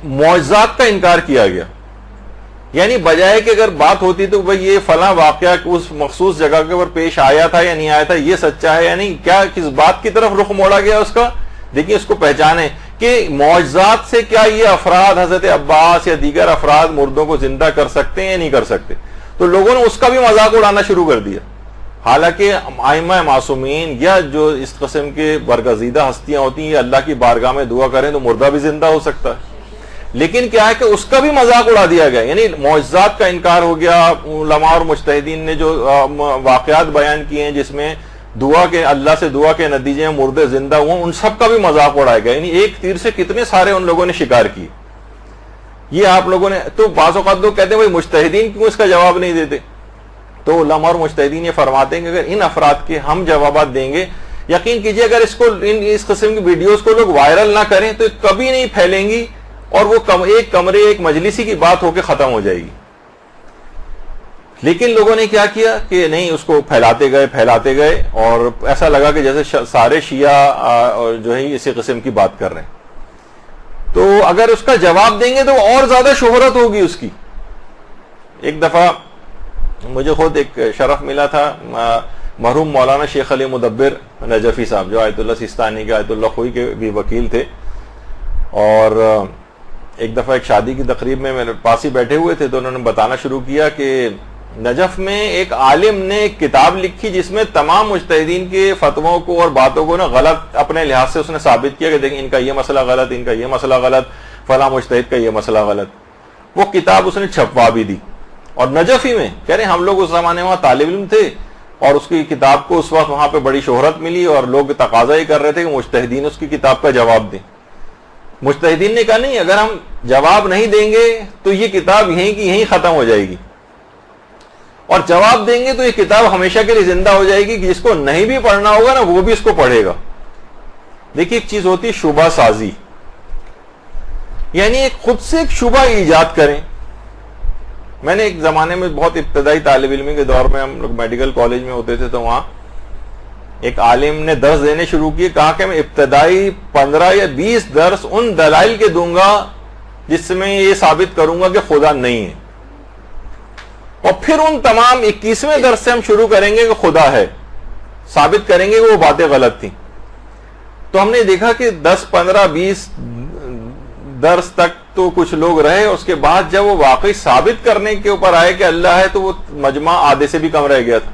معجزات کا انکار کیا گیا. یعنی بجائے کہ اگر بات ہوتی تو بھئی یہ فلاں واقعہ اس مخصوص جگہ کے اوپر پیش آیا تھا یا نہیں آیا تھا، یہ سچا ہے یا نہیں، کیا کس بات کی طرف رخ موڑا گیا اس کا. دیکھیں اس کو پہچانیں کہ معجزات سے کیا یہ افراد حضرت عباس یا دیگر افراد مردوں کو زندہ کر سکتے ہیں یا نہیں کر سکتے. تو لوگوں نے اس کا بھی مذاق اڑانا شروع کر دیا، حالانکہ ائمہ معصومین یا جو اس قسم کے برگزیدہ ہستیاں ہوتی ہیں یہ اللہ کی بارگاہ میں دعا کریں تو مردہ بھی زندہ ہو سکتا ہے. لیکن کیا ہے کہ اس کا بھی مذاق اڑا دیا گیا، یعنی معجزات کا انکار ہو گیا. علماء اور مجتہدین نے جو واقعات بیان کیے ہیں جس میں دعا کے اللہ سے دعا کے نتیجے میں مردے زندہ ہوئے، ان سب کا بھی مذاق اڑایا گیا. یعنی ایک تیر سے کتنے سارے ان لوگوں نے شکار کیے. یہ آپ لوگوں نے تو بعض اوقات لوگ کہتے ہیں بھائی مجتہدین کیوں اس کا جواب نہیں دیتے، تو علماء اور مجتہدین یہ فرماتے ہیں کہ اگر ان افراد کے ہم جوابات دیں گے، یقین کیجئے اگر اس قسم کی ویڈیوز کو لوگ وائرل نہ کریں تو کبھی نہیں پھیلیں گی اور وہ ایک کمرے ایک مجلسی کی بات ہو کے ختم ہو جائے گی. لیکن لوگوں نے کیا کیا کہ نہیں، اس کو پھیلاتے گئے اور ایسا لگا کہ جیسے سارے شیعہ جو ہے اسی قسم کی بات کر رہے ہیں. تو اگر اس کا جواب دیں گے تو اور زیادہ شہرت ہوگی اس کی. ایک دفعہ مجھے خود ایک شرف ملا تھا، مرحوم مولانا شیخ علی مدبر نجفی صاحب جو آیت اللہ سیستانی کے آیت اللہ خوئی کے بھی وکیل تھے، اور ایک دفعہ ایک شادی کی تقریب میں میرے پاس ہی بیٹھے ہوئے تھے تو انہوں نے بتانا شروع کیا کہ نجف میں ایک عالم نے ایک کتاب لکھی جس میں تمام مجتہدین کے فتووں کو اور باتوں کو غلط اپنے لحاظ سے اس نے ثابت کیا کہ دیکھیں ان کا یہ مسئلہ غلط، ان کا یہ مسئلہ غلط، فلاں مجتہد کا یہ مسئلہ غلط. وہ کتاب اس نے چھپوا بھی دی، اور نجف ہی میں کہہ رہے ہیں ہم لوگ اس زمانے میں وہاں طالب علم تھے اور اس کی کتاب کو اس وقت وہاں پہ بڑی شہرت ملی اور لوگ تقاضا ہی کر رہے تھے کہ مجتہدین اس کی کتاب کا جواب دیں. مجتہدین نے کہا نہیں، اگر ہم جواب نہیں دیں گے تو یہ کتاب یہیں کی یہیں ختم ہو جائے گی، اور جواب دیں گے تو یہ کتاب ہمیشہ کے لیے زندہ ہو جائے گی، جس کو نہیں بھی پڑھنا ہوگا نا وہ بھی اس کو پڑھے گا. دیکھیے ایک چیز ہوتی ہے شبہ سازی، یعنی ایک خود سے ایک شبہ ایجاد کریں. میں نے ایک زمانے میں بہت ابتدائی طالب علمی کے دور میں ہم لوگ میڈیکل کالج میں ہوتے تھے تو وہاں ایک عالم نے درس دینے شروع کیے، کہا کہ میں ابتدائی 15 یا 20 درس ان دلائل کے دوں گا جس میں یہ ثابت کروں گا کہ خدا نہیں ہے، اور پھر ان تمام 21ویں درس سے ہم شروع کریں گے کہ خدا ہے، ثابت کریں گے کہ وہ باتیں غلط تھیں. تو ہم نے دیکھا کہ 10 15 20 درس تک تو کچھ لوگ رہے، اس کے بعد جب وہ واقعی ثابت کرنے کے اوپر آئے کہ اللہ ہے تو وہ مجمع آدھے سے بھی کم رہ گیا تھا.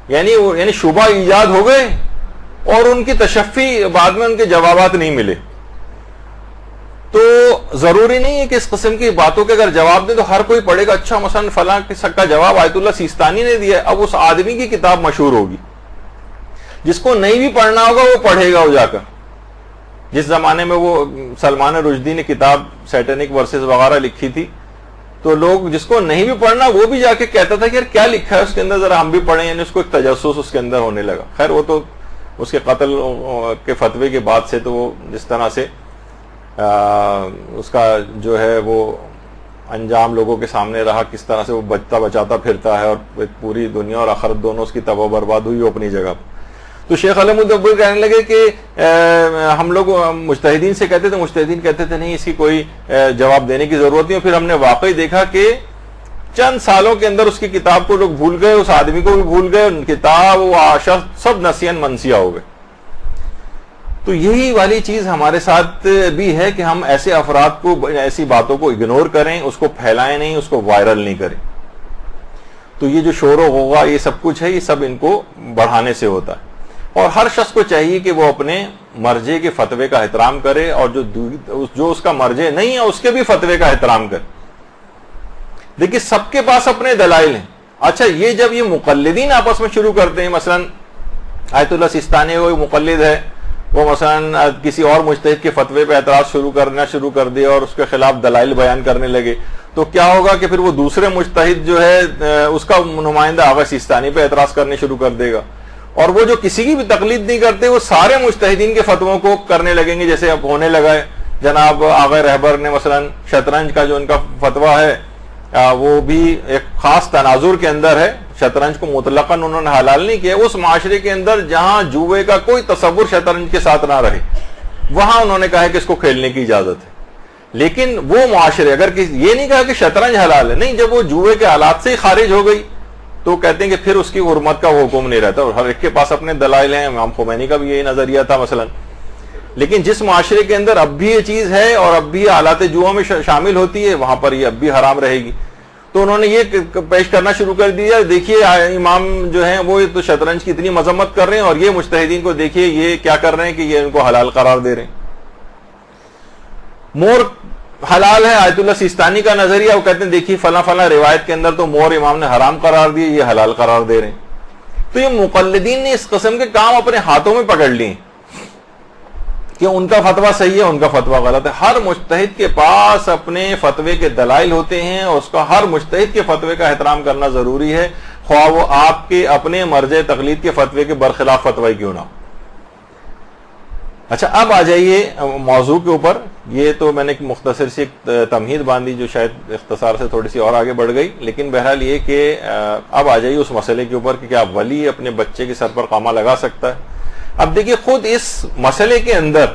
یعنی شبہ ایجاد ہو گئے اور ان کی تشفی بعد میں ان کے جوابات نہیں ملے. تو ضروری نہیں ہے کہ اس قسم کی باتوں کے اگر جواب دیں تو ہر کوئی پڑھے گا. اچھا مثلا فلاں کا جواب آیت اللہ سیستانی نے دیا، اب اس آدمی کی کتاب مشہور ہوگی، جس کو نہیں بھی پڑھنا ہوگا وہ پڑھے گا وہ جا کر. جس زمانے میں وہ سلمان رشدی نے کتاب سیٹنک ورسز وغیرہ لکھی تھی تو لوگ جس کو نہیں بھی پڑھنا وہ بھی جا کے کہتا تھا کہ یار کیا لکھا ہے اس کے اندر، ذرا ہم بھی پڑھیں. یعنی اس کو ایک تجسس اس کے اندر ہونے لگا. خیر وہ تو اس کے قتل کے فتوے کے بعد سے تو وہ جس طرح سے اس کا جو ہے وہ انجام لوگوں کے سامنے رہا، کس طرح سے وہ بچتا بچاتا پھرتا ہے اور پوری دنیا اور آخرت دونوں اس کی تباہ و برباد ہوئی اپنی جگہ. تو شیخ علی مدبر کہنے لگے کہ ہم لوگ مجتہدین سے کہتے تھے، مجتہدین کہتے تھے نہیں اس کی کوئی جواب دینے کی ضرورت نہیں. پھر ہم نے واقعی دیکھا کہ چند سالوں کے اندر اس کی کتاب کو لوگ بھول گئے، اس آدمی کو بھی بھول گئے، کتاب وہ شخص سب نسین منسیہ ہو گئے. تو یہی والی چیز ہمارے ساتھ بھی ہے کہ ہم ایسے افراد کو، ایسی باتوں کو اگنور کریں، اس کو پھیلائیں نہیں، اس کو وائرل نہیں کریں. تو یہ جو شور و غوغا یہ سب کچھ ہے، یہ سب ان کو بڑھانے سے ہوتا ہے. اور ہر شخص کو چاہیے کہ وہ اپنے مرجع کے فتوے کا احترام کرے، اور جو اس کا مرجع نہیں ہے اس کے بھی فتوے کا احترام کرے. دیکھیے سب کے پاس اپنے دلائل ہیں. اچھا یہ جب یہ مقلدین آپس میں شروع کرتے ہیں، مثلا آیت اللہ سیستانی وہ مقلد ہے، وہ مثلا کسی اور مجتہد کے فتوے پہ اعتراض شروع کر دے اور اس کے خلاف دلائل بیان کرنے لگے، تو کیا ہوگا کہ پھر وہ دوسرے مجتہد جو ہے اس کا نمائندہ آغا سیستانی پہ اعتراض کرنے شروع کر دے گا، اور وہ جو کسی کی بھی تقلید نہیں کرتے وہ سارے مجتہدین کے فتووں کو کرنے لگیں گے، جیسے اب ہونے لگا ہے۔ جناب آغا رہبر نے مثلا شطرنج کا جو ان کا فتویٰ ہے وہ بھی ایک خاص تناظر کے اندر ہے، شطرنج کو مطلقاً انہوں نے حلال نہیں کیا، اس معاشرے کے اندر جہاں جوئے کا کوئی تصور شطرنج کے ساتھ نہ رہے وہاں انہوں نے کہا ہے کہ اس کو کھیلنے کی اجازت ہے۔ لیکن وہ معاشرے اگر یہ نہیں کہا کہ شطرنج حلال ہے، نہیں، جب وہ جوئے کے حالات سے ہی خارج ہو گئی تو کہتے ہیں کہ پھر اس کی حرمت کا وہ حکم نہیں رہتا، اور ہر ایک کے پاس اپنے دلائل ہیں، امام خمینی کا بھی یہی نظریہ تھا مثلا۔ لیکن جس معاشرے کے اندر اب بھی یہ چیز ہے اور اب بھی آلات جوا میں شامل ہوتی ہے وہاں پر یہ اب بھی حرام رہے گی، تو انہوں نے یہ پیش کرنا شروع کر دیا، دیکھیے امام جو ہیں وہ تو شطرنج کی اتنی مذمت کر رہے ہیں اور یہ مجتہدین کو دیکھیے یہ کیا کر رہے ہیں کہ یہ ان کو حلال قرار دے رہے ہیں۔ مور حلال ہے، آیت اللہ سیستانی کا نظریہ، وہ کہتے ہیں دیکھیے فلاں فلاں روایت کے اندر تو مور امام نے حرام قرار دیے، یہ حلال قرار دے رہے ہیں۔ تو یہ مقلدین نے اس قسم کے کام اپنے ہاتھوں میں پکڑ لیے کہ ان کا فتویٰ صحیح ہے، ان کا فتویٰ غلط ہے۔ ہر مجتہد کے پاس اپنے فتوے کے دلائل ہوتے ہیں اور اس کا ہر مجتہد کے فتوے کا احترام کرنا ضروری ہے، خواہ وہ آپ کے اپنے مرجع تقلید کے فتوے کے برخلاف فتوی کیوں نہ ہو۔ اچھا، اب آ جائیے موضوع کے اوپر۔ یہ تو میں نے ایک مختصر سی تمہید باندھی جو شاید اختصار سے تھوڑی سی اور آگے بڑھ گئی، لیکن بہرحال یہ کہ اب آ جائیے اس مسئلے کے اوپر کہ کیا ولی اپنے بچے کے سر پر قامہ لگا سکتا ہے۔ اب دیکھیے خود اس مسئلے کے اندر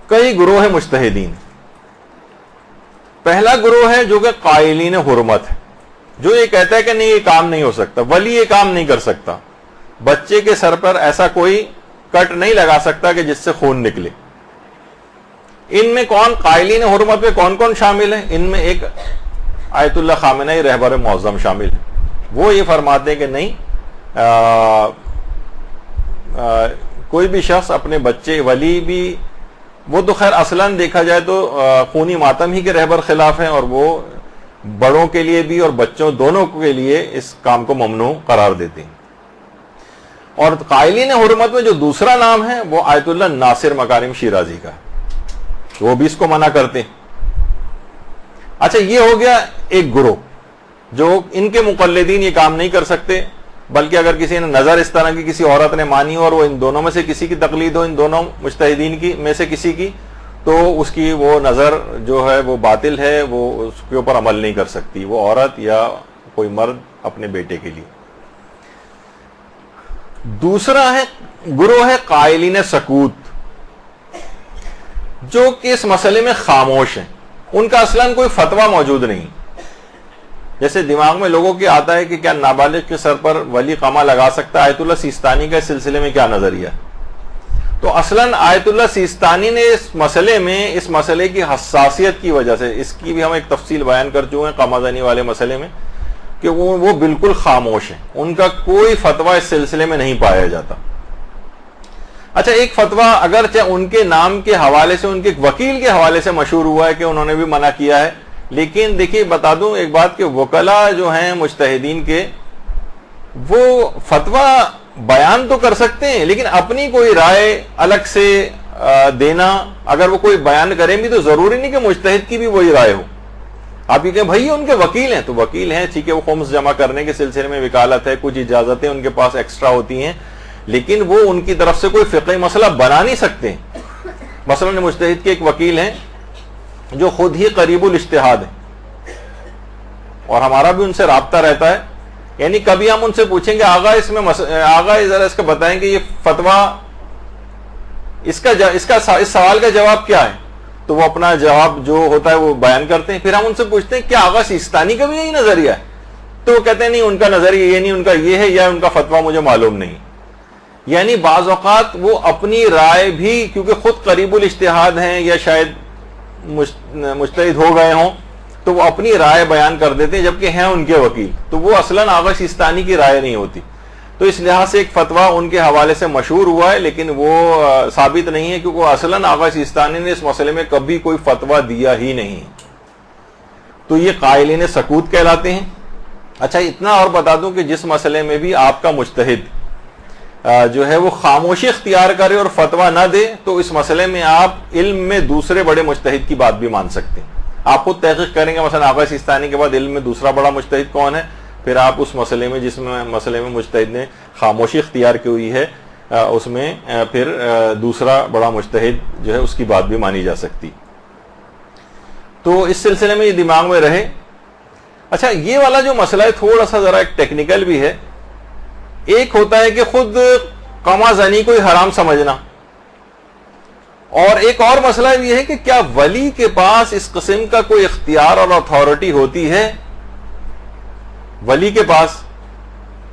کئی گروہ مجتہدین۔ پہلا گروہ ہے جو کہ قائلین حرمت ہے، جو یہ کہتا ہے کہ نہیں یہ کام نہیں ہو سکتا، ولی یہ کام نہیں کر سکتا، بچے کے سر پر ایسا کوئی کٹ نہیں لگا سکتا کہ جس سے خون نکلے۔ ان میں کون قائلین حرمت میں کون کون شامل ہیں؟ ان میں ایک آیت اللہ خامنئی رہبر معظم شامل ہے۔ وہ یہ فرماتے ہیں کہ نہیں، کوئی بھی شخص اپنے بچے، ولی بھی وہ تو خیر اصلاً دیکھا جائے تو خونی ماتم ہی کے رہبر خلاف ہیں، اور وہ بڑوں کے لیے بھی اور بچوں دونوں کے لیے اس کام کو ممنوع قرار دیتے ہیں۔ اور قائلین حرمت میں جو دوسرا نام ہے وہ آیت اللہ ناصر مکارم شیرازی کا، وہ بھی اس کو منع کرتے ہیں۔ اچھا، یہ ہو گیا ایک گروہ جو ان کے مقلدین یہ کام نہیں کر سکتے، بلکہ اگر کسی نے نظر اس طرح کی کسی عورت نے مانی اور وہ ان دونوں میں سے کسی کی تقلید ہو، ان دونوں مجتہدین کی میں سے کسی کی، تو اس کی وہ نظر جو ہے وہ باطل ہے، وہ اس کے اوپر عمل نہیں کر سکتی وہ عورت یا کوئی مرد اپنے بیٹے کے لیے۔ دوسرا ہے گروہ ہے قائلین سکوت، جو کہ اس مسئلے میں خاموش ہیں، ان کا اصلاً کوئی فتویٰ موجود نہیں۔ جیسے دماغ میں لوگوں کے آتا ہے کہ کیا نابالغ کے سر پر ولی قامہ لگا سکتا ہے، آیت اللہ سیستانی کا اس سلسلے میں کیا نظریہ ہے؟ تو اصلاً آیت اللہ سیستانی نے اس مسئلے میں، اس مسئلے کی حساسیت کی وجہ سے، اس کی بھی ہم ایک تفصیل بیان کر چکے ہیں قامہ زنی والے مسئلے میں، کہ وہ بالکل خاموش ہیں، ان کا کوئی فتویٰ اس سلسلے میں نہیں پایا جاتا۔ اچھا، ایک فتویٰ اگرچہ ان کے نام کے حوالے سے، ان کے ایک وکیل کے حوالے سے مشہور ہوا ہے کہ انہوں نے بھی منع کیا ہے، لیکن دیکھیے بتا دوں ایک بات کہ وکلاء جو ہیں مجتہدین کے، وہ فتویٰ بیان تو کر سکتے ہیں لیکن اپنی کوئی رائے الگ سے دینا، اگر وہ کوئی بیان کریں بھی تو ضروری نہیں کہ مجتہد کی بھی وہی رائے ہو۔ آپ یہ کہیں بھائی ان کے وکیل ہیں تو وکیل ہیں، ٹھیک ہے، وہ خمس جمع کرنے کے سلسلے میں وکالت ہے، کچھ اجازتیں ان کے پاس ایکسٹرا ہوتی ہیں، لیکن وہ ان کی طرف سے کوئی فقہی مسئلہ بنا نہیں سکتے۔ مثلا مجتہد کے ایک وکیل ہیں جو خود ہی قریب الاجتہاد ہیں، اور ہمارا بھی ان سے رابطہ رہتا ہے، یعنی کبھی ہم ان سے پوچھیں گے آغا اس میں آغا ذرا اس کا بتائیں کہ یہ فتویٰ اس سوال کا جواب کیا ہے، تو وہ اپنا جواب جو ہوتا ہے وہ بیان کرتے ہیں۔ پھر ہم ان سے پوچھتے ہیں کیا آغا سیستانی کا بھی یہی نظریہ ہے، تو وہ کہتے ہیں نہیں ان کا نظریہ یہ نہیں، ان کا یہ ہے، یا ان کا فتویٰ مجھے معلوم نہیں۔ یعنی بعض اوقات وہ اپنی رائے بھی کیونکہ خود قریب الاجتہاد ہیں یا شاید مجتہد ہو گئے ہوں تو وہ اپنی رائے بیان کر دیتے ہیں، جبکہ ہیں ان کے وکیل، تو وہ اصلاً آغا سیستانی کی رائے نہیں ہوتی۔ تو اس لحاظ سے ایک فتویٰ ان کے حوالے سے مشہور ہوا ہے لیکن وہ ثابت نہیں ہے، کیونکہ اصلاً آغا سیستانی نے اس مسئلے میں کبھی کوئی فتویٰ دیا ہی نہیں۔ تو یہ قائلین سکوت کہلاتے ہیں۔ اچھا، اتنا اور بتا دوں کہ جس مسئلے میں بھی آپ کا مجتہد جو ہے وہ خاموشی اختیار کرے اور فتویٰ نہ دے، تو اس مسئلے میں آپ علم میں دوسرے بڑے مجتہد کی بات بھی مان سکتے ہیں۔ آپ خود تحقیق کریں گے، مثلا آغا سیستانی کے بعد علم میں دوسرا بڑا مجتہد کون ہے، پھر آپ اس مسئلے میں جس مسئلے میں مجتہد نے خاموشی اختیار کی ہوئی ہے اس میں پھر دوسرا بڑا مجتہد جو ہے اس کی بات بھی مانی جا سکتی. تو اس سلسلے میں یہ دماغ میں رہے. اچھا یہ والا جو مسئلہ ہے تھوڑا سا ذرا ایک ٹیکنیکل بھی ہے. ایک ہوتا ہے کہ خود قما زنی کو حرام سمجھنا, اور ایک اور مسئلہ یہ ہے کہ کیا ولی کے پاس اس قسم کا کوئی اختیار اور اتھارٹی ہوتی ہے, ولی کے پاس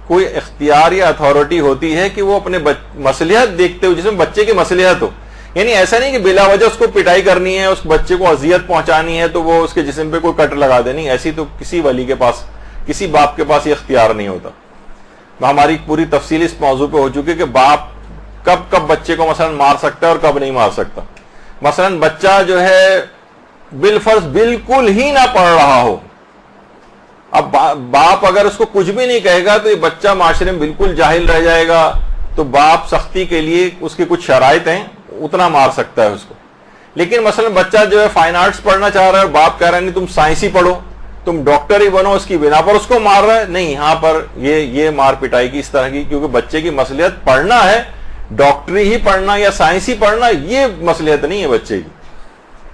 کوئی اختیار یا اتھارٹی ہوتی ہے کہ وہ اپنے مصلحت دیکھتے ہوئے, جس میں بچے کی مصلحت ہو, یعنی ایسا نہیں کہ بلا وجہ اس کو پٹائی کرنی ہے, اس بچے کو اذیت پہنچانی ہے تو وہ اس کے جسم پہ کوئی کٹ لگا دے, نہیں, ایسی تو کسی ولی کے پاس, کسی باپ کے پاس یہ اختیار نہیں ہوتا. ہماری پوری تفصیل اس موضوع پہ ہو چکی ہے کہ باپ کب کب بچے کو مثلا مار سکتا ہے اور کب نہیں مار سکتا. مثلا بچہ جو ہے بالفرض بالکل ہی نہ پڑھ رہا ہو, اب باپ اگر اس کو کچھ بھی نہیں کہے گا تو یہ بچہ معاشرے میں بالکل جاہل رہ جائے گا, تو باپ سختی کے لیے اس کی کچھ شرائط ہیں اتنا مار سکتا ہے اس کو. لیکن مثلا بچہ جو ہے فائن آرٹس پڑھنا چاہ رہا ہے اور باپ کہہ رہا ہے نہیں تم سائنس ہی پڑھو, تم ڈاکٹر ہی بنو, اس کی بنا پر اس کو مار رہا ہے, نہیں, یہاں پر یہ مار پٹائی کی اس طرح کی, کیونکہ بچے کی مصلحت پڑھنا ہے, ڈاکٹری ہی پڑھنا یا سائنس ہی پڑھنا, یہ مصلحت نہیں ہے بچے کی,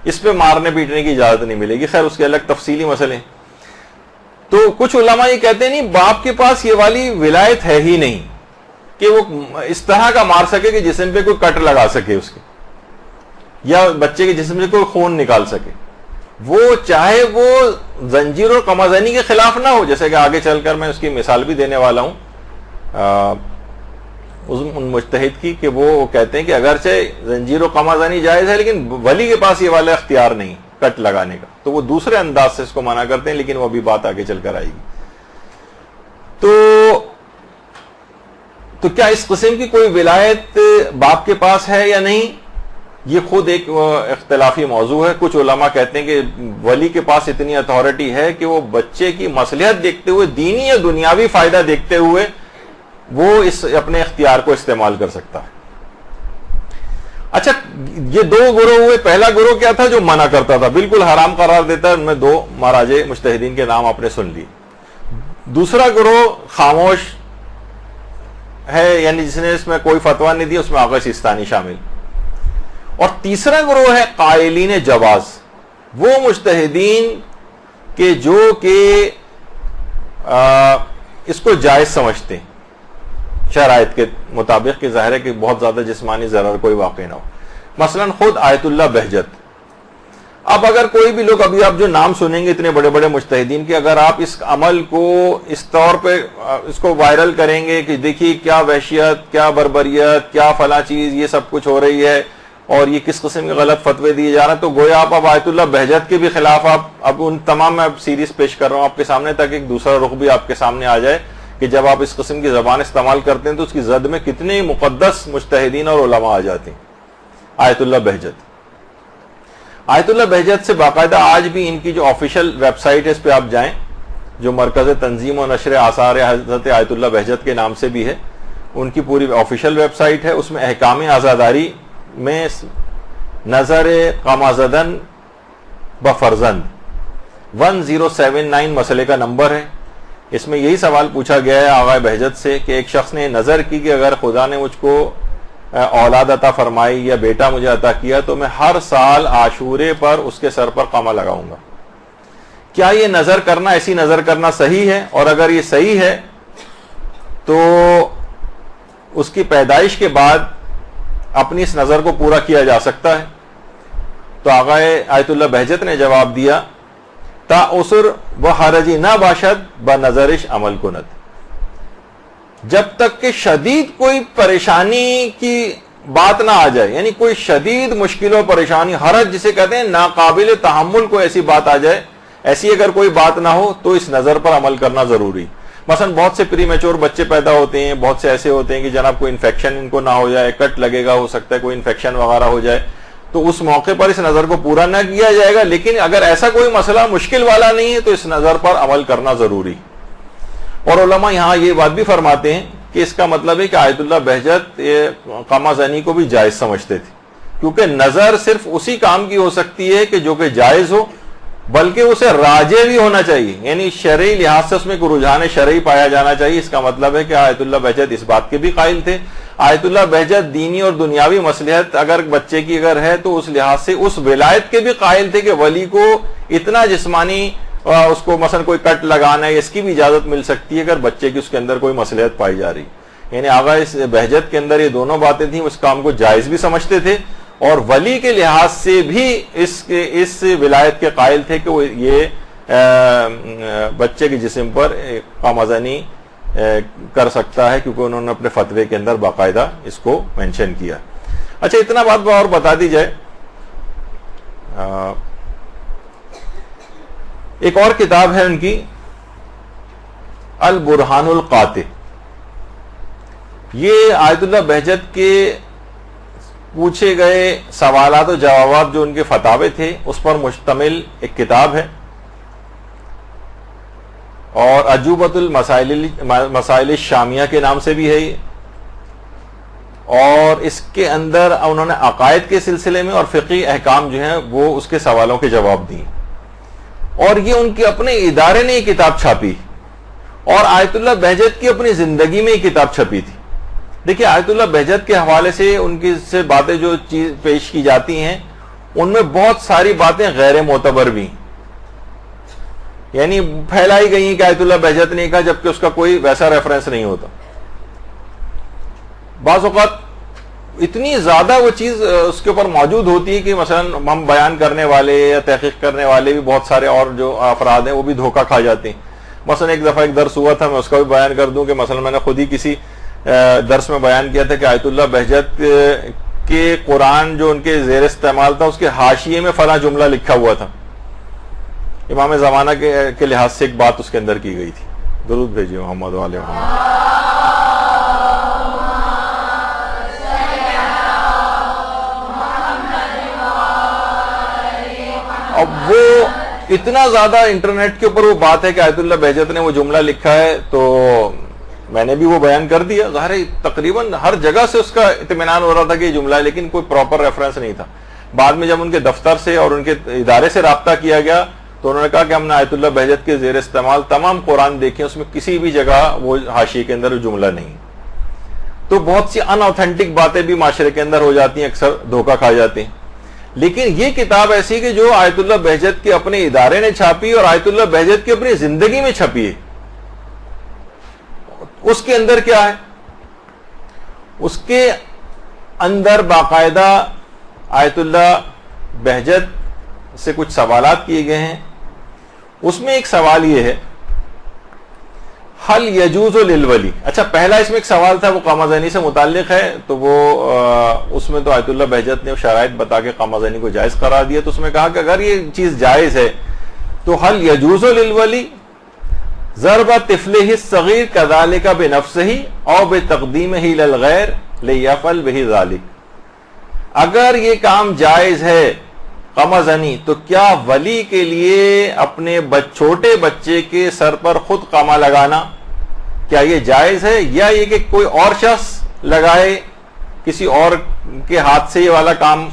اس پہ مارنے پیٹنے کی اجازت نہیں ملے گی. خیر اس کے الگ تفصیلی مسئلے. تو کچھ علماء یہ کہتے ہیں نہیں, باپ کے پاس یہ والی ولایت ہے ہی نہیں کہ وہ اس طرح کا مار سکے کہ جسم پہ کوئی کٹ لگا سکے اس کے, یا بچے کے جسم سے کوئی خون نکال سکے. وہ چاہے وہ زنجیر اور قمازنی کے خلاف نہ ہو, جیسے کہ آگے چل کر میں اس کی مثال بھی دینے والا ہوں ان مجتہد کی, کہ وہ کہتے ہیں کہ اگرچہ زنجیر و قمازنی جائز ہے لیکن ولی کے پاس یہ والا اختیار نہیں کٹ لگانے کا, تو وہ دوسرے انداز سے اس کو منع کرتے ہیں, لیکن وہ بھی بات آگے چل کر آئے گی. تو کیا اس قسم کی کوئی ولایت باپ کے پاس ہے یا نہیں, یہ خود ایک اختلافی موضوع ہے. کچھ علماء کہتے ہیں کہ ولی کے پاس اتنی اتھارٹی ہے کہ وہ بچے کی مصلحت دیکھتے ہوئے, دینی یا دنیاوی فائدہ دیکھتے ہوئے وہ اس اپنے اختیار کو استعمال کر سکتا ہے. اچھا یہ دو گروہ ہوئے. پہلا گروہ کیا تھا, جو منع کرتا تھا, بالکل حرام قرار دیتا ہے, ان میں دو مراجع مجتہدین کے نام آپ نے سن لیے. دوسرا گروہ خاموش ہے, یعنی جس نے اس میں کوئی فتویٰ نہیں دیا, اس میں آغا سیستانی شامل. اور تیسرا گروہ ہے قائلین جواز, وہ مجتہدین کہ جو کہ اس کو جائز سمجھتے ہیں شرائط کے مطابق, کہ ظاہر ہے کہ بہت زیادہ جسمانی ضرر کوئی واقع نہ ہو. مثلا خود آیت اللہ بہجت. اب اگر کوئی بھی لوگ, ابھی آپ جو نام سنیں گے اتنے بڑے بڑے مجتہدین کے, اگر آپ اس عمل کو اس طور پہ اس کو وائرل کریں گے کہ دیکھیے کیا وحشیت, کیا بربریت, کیا فلاں چیز, یہ سب کچھ ہو رہی ہے اور یہ کس قسم کے غلط فتوے دیے جا رہے ہیں, تو گویا آپ اب آیت اللہ بہجت کے بھی خلاف آپ اب ان تمام, میں سیریز پیش کر رہا ہوں آپ کے سامنے تاکہ ایک دوسرا رخ بھی آپ کے سامنے آ جائے کہ جب آپ اس قسم کی زبان استعمال کرتے ہیں تو اس کی زد میں کتنے مقدس مجتہدین اور علماء آ جاتے ہیں. آیت اللہ بہجت. آیت اللہ بہجت سے باقاعدہ آج بھی ان کی جو آفیشیل ویب سائٹ ہے اس پہ آپ جائیں, جو مرکز تنظیم و نشر آثار حضرت آیت اللہ بہجت کے نام سے بھی ہے, ان کی پوری آفیشیل ویب سائٹ ہے. اس میں احکام عزاداری میں نظر قمازدن بفرزند 1079 مسئلے کا نمبر ہے. اس میں یہی سوال پوچھا گیا ہے آغا بہجت سے کہ ایک شخص نے نظر کی کہ اگر خدا نے مجھ کو اولاد عطا فرمائی یا بیٹا مجھے عطا کیا تو میں ہر سال عاشورے پر اس کے سر پر قمع لگاؤں گا. کیا یہ نظر کرنا, ایسی نظر کرنا صحیح ہے؟ اور اگر یہ صحیح ہے تو اس کی پیدائش کے بعد اپنی اس نظر کو پورا کیا جا سکتا ہے؟ تو آغا آیت اللہ بہجت نے جواب دیا, تا اسر و حرجی نہ باشد بنظرش عمل کند. جب تک کہ شدید کوئی پریشانی کی بات نہ آ جائے, یعنی کوئی شدید مشکل و پریشانی, حرج جسے کہتے ہیں ناقابل تحمل کوئی ایسی بات آ جائے, ایسی اگر کوئی بات نہ ہو تو اس نظر پر عمل کرنا ضروری. مثلا بہت سے پری میچور بچے پیدا ہوتے ہیں, بہت سے ایسے ہوتے ہیں کہ جناب کوئی انفیکشن ان کو نہ ہو جائے, کٹ لگے گا, ہو سکتا ہے کوئی انفیکشن وغیرہ ہو جائے, تو اس موقع پر اس نظر کو پورا نہ کیا جائے گا. لیکن اگر ایسا کوئی مسئلہ مشکل والا نہیں ہے تو اس نظر پر عمل کرنا ضروری. اور علماء یہاں یہ بات بھی فرماتے ہیں کہ اس کا مطلب ہے کہ آیت اللہ بہجت قمع زنی کو بھی جائز سمجھتے تھے, کیونکہ نظر صرف اسی کام کی ہو سکتی ہے کہ جو کہ جائز ہو, بلکہ اسے راجع بھی ہونا چاہیے، یعنی شرعی لحاظ سے اس میں کوئی رجحان شرعی پایا جانا چاہیے۔ اس کا مطلب ہے کہ آیت اللہ بہجت اس بات کے بھی قائل تھے، آیت اللہ بہجت دینی اور دنیاوی مصلحت اگر بچے کی اگر ہے تو اس لحاظ سے اس ولایت کے بھی قائل تھے کہ ولی کو اتنا جسمانی اس کو مثلا کوئی کٹ لگانا ہے، اس کی بھی اجازت مل سکتی ہے اگر بچے کی اس کے اندر کوئی مصلحت پائی جا رہی، یعنی آغا اس بہجت کے اندر یہ دونوں باتیں تھیں، اس کام کو جائز بھی سمجھتے تھے اور ولی کے لحاظ سے بھی اس ولایت کے قائل تھے کہ وہ یہ بچے کے جسم پر قامزنی کر سکتا ہے، کیونکہ انہوں نے اپنے فتوے کے اندر باقاعدہ اس کو مینشن کیا۔ اچھا اتنا بات اور بتا دی جائے، ایک اور کتاب ہے ان کی البرہان القاطع، یہ آیت اللہ بہجت کے پوچھے گئے سوالات و جوابات جو ان کے فتاوے تھے اس پر مشتمل ایک کتاب ہے، اور عجوبۃ المسائل الشامیہ کے نام سے بھی ہے یہ، اور اس کے اندر انہوں نے عقائد کے سلسلے میں اور فقہی احکام جو ہیں وہ اس کے سوالوں کے جواب دیے، اور یہ ان کے اپنے ادارے نے یہ کتاب چھاپی، اور آیت اللہ بہجت کی اپنی زندگی میں یہ کتاب چھپی تھی۔ دیکھیے آیت اللہ بہجت کے حوالے سے ان کی سے باتیں جو چیز پیش کی جاتی ہیں ان میں بہت ساری باتیں غیر معتبر بھی ہیں، یعنی پھیلائی گئی ہیں کہ آیت اللہ بہجت نے کہا جبکہ اس کا کوئی ویسا ریفرنس نہیں ہوتا۔ بعض اوقات اتنی زیادہ وہ چیز اس کے اوپر موجود ہوتی ہے کہ مثلا ہم بیان کرنے والے یا تحقیق کرنے والے بھی بہت سارے اور جو افراد ہیں وہ بھی دھوکہ کھا جاتے ہیں۔ مثلا ایک دفعہ ایک درس ہوا تھا، میں اس کا بھی بیان کر دوں کہ مثلا میں نے خود ہی کسی درس میں بیان کیا تھا کہ آیت اللہ بہجت کے قرآن جو ان کے زیر استعمال تھا اس کے حاشیے میں فلاں جملہ لکھا ہوا تھا، امام زمانہ کے لحاظ سے ایک بات اس کے اندر کی گئی تھی۔ درود بھیجیے محمد علیہ محمد۔ اب وہ اتنا زیادہ انٹرنیٹ کے اوپر وہ بات ہے کہ آیت اللہ بہجت نے وہ جملہ لکھا ہے، تو میں نے بھی وہ بیان کر دیا، ظاہر ہے تقریباً ہر جگہ سے اس کا اطمینان ہو رہا تھا کہ یہ جملہ ہے، لیکن کوئی پراپر ریفرنس نہیں تھا۔ بعد میں جب ان کے دفتر سے اور ان کے ادارے سے رابطہ کیا گیا تو انہوں نے کہا کہ ہم نے آیت اللہ بہجت کے زیر استعمال تمام قرآن دیکھے، اس میں کسی بھی جگہ وہ حاشیے کے اندر جملہ نہیں۔ تو بہت سی ان اوتھینٹک باتیں بھی معاشرے کے اندر ہو جاتی ہیں، اکثر دھوکہ کھا جاتے ہیں، لیکن یہ کتاب ایسی کہ جو آیت اللہ بہجت کے اپنے ادارے نے چھاپی اور آیت اللہ بہجت کی اپنی زندگی میں چھپی ہے۔ اس کے اندر کیا ہے؟ اس کے اندر باقاعدہ آیت اللہ بہجت سے کچھ سوالات کیے گئے ہیں۔ اس میں ایک سوال یہ ہے، حل یجوز للولی، اچھا پہلا اس میں ایک سوال تھا وہ قامزنی سے متعلق ہے، تو وہ اس میں تو آیت اللہ بہجت نے شرائط بتا کے قامزنی کو جائز قرار دیا، تو اس میں کہا کہ اگر یہ چیز جائز ہے تو حل یجوز للولی ضرب طفلہ الصغیر کذالک بنفسہ او بتقدیمہ للغیر لیفعل بہ ذلک، اگر یہ کام جائز ہے قامزنی تو کیا ولی کے لیے اپنے چھوٹے بچے کے سر پر خود قامہ لگانا کیا یہ جائز ہے، یا یہ کہ کوئی اور شخص لگائے، کسی اور کے ہاتھ سے یہ والا کام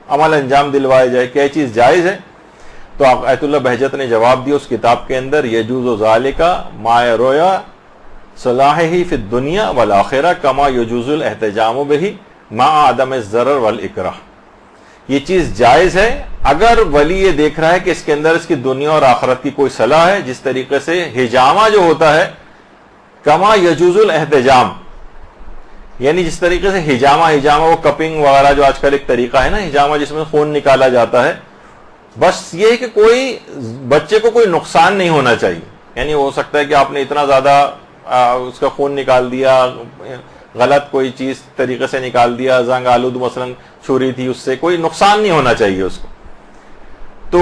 عمل انجام دلوائے جائے، کیا یہ چیز جائز ہے؟ تو آیت اللہ بہجت نے جواب دیا اس کتاب کے اندر، یجوز ذالک ما یرویا صلاحہ فی الدنیا والآخرہ کما یجوز الاحتجام بہ مع عدم الضرر والاکراہ، یہ چیز جائز ہے اگر ولی یہ دیکھ رہا ہے کہ اس کے اندر اس کی دنیا اور آخرت کی کوئی صلاح ہے، جس طریقے سے حجامہ جو ہوتا ہے کما یجوز الاحتجام، یعنی جس طریقے سے حجامہ وہ کپنگ وغیرہ جو آج کل ایک طریقہ ہے نا حجامہ جس میں خون نکالا جاتا ہے، بس یہ ہے کہ کوئی بچے کو کوئی نقصان نہیں ہونا چاہیے، یعنی ہو سکتا ہے کہ آپ نے اتنا زیادہ اس کا خون نکال دیا، غلط کوئی چیز طریقے سے نکال دیا، زنگ آلود مثلا چھری تھی، اس سے کوئی نقصان نہیں ہونا چاہیے اس کو، تو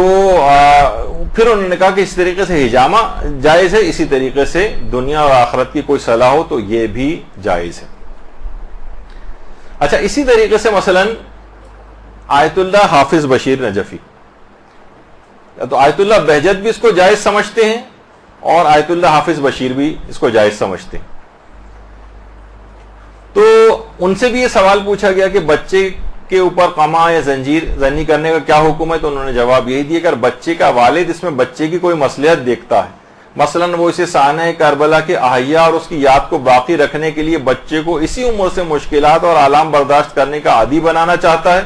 پھر انہوں نے کہا کہ اس طریقے سے حجامہ جائز ہے، اسی طریقے سے دنیا اور آخرت کی کوئی صلاح ہو تو یہ بھی جائز ہے۔ اچھا اسی طریقے سے مثلا آیت اللہ حافظ بشیر نجفی، تو آیت اللہ بہجت بھی اس کو جائز سمجھتے ہیں اور آیت اللہ حافظ بشیر بھی اس کو جائز سمجھتے ہیں۔ تو ان سے بھی یہ سوال پوچھا گیا کہ بچے کے اوپر قما یا زنجیر زنی کرنے کا کیا حکم ہے؟ تو انہوں نے جواب یہی دیا کہ اگر بچے کا والد اس میں بچے کی کوئی مصلحت دیکھتا ہے، مثلاً وہ اسے سانحہ کربلا کے احیا اور اس کی یاد کو باقی رکھنے کے لیے بچے کو اسی عمر سے مشکلات اور آلام برداشت کرنے کا عادی بنانا چاہتا ہے،